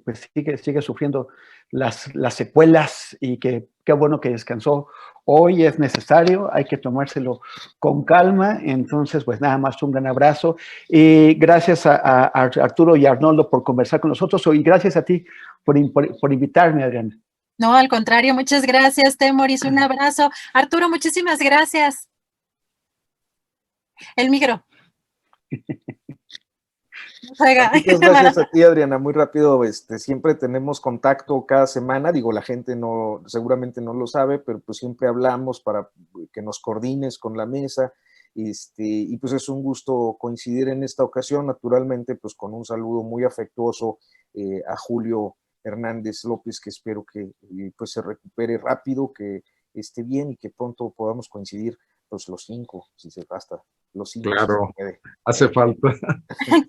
pues sigue sufriendo las secuelas y que qué bueno que descansó. Hoy es necesario, hay que tomárselo con calma. Entonces, pues nada más un gran abrazo. Y gracias a Arturo y a Arnoldo por conversar con nosotros. Y gracias a ti por invitarme, Adriana. No, al contrario, muchas gracias, Temoris. Un abrazo. Arturo, muchísimas gracias. El micro. Muchas gracias a ti, Adriana. Muy rápido, siempre tenemos contacto cada semana. Digo, la gente seguramente no lo sabe, pero pues siempre hablamos para que nos coordines con la mesa. Y pues es un gusto coincidir en esta ocasión, naturalmente, pues con un saludo muy afectuoso a Julio Hernández López, que espero que pues se recupere rápido, que esté bien y que pronto podamos coincidir pues los 5, si se basta los siglos. Claro, hace falta.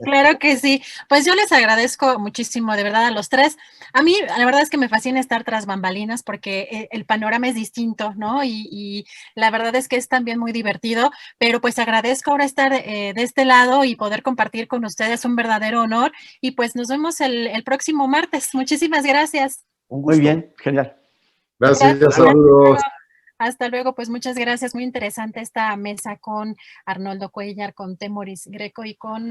Claro que sí. Pues yo les agradezco muchísimo, de verdad, a los tres. A mí, la verdad es que me fascina estar tras bambalinas porque el panorama es distinto, ¿no? Y la verdad es que es también muy divertido, pero pues agradezco ahora estar de este lado y poder compartir con ustedes, un verdadero honor. Y pues nos vemos el próximo martes. Muchísimas gracias. Un gusto. Muy bien, genial. Gracias, saludos. Hasta luego, pues muchas gracias. Muy interesante esta mesa con Arnoldo Cuellar, con Temoris Greco y con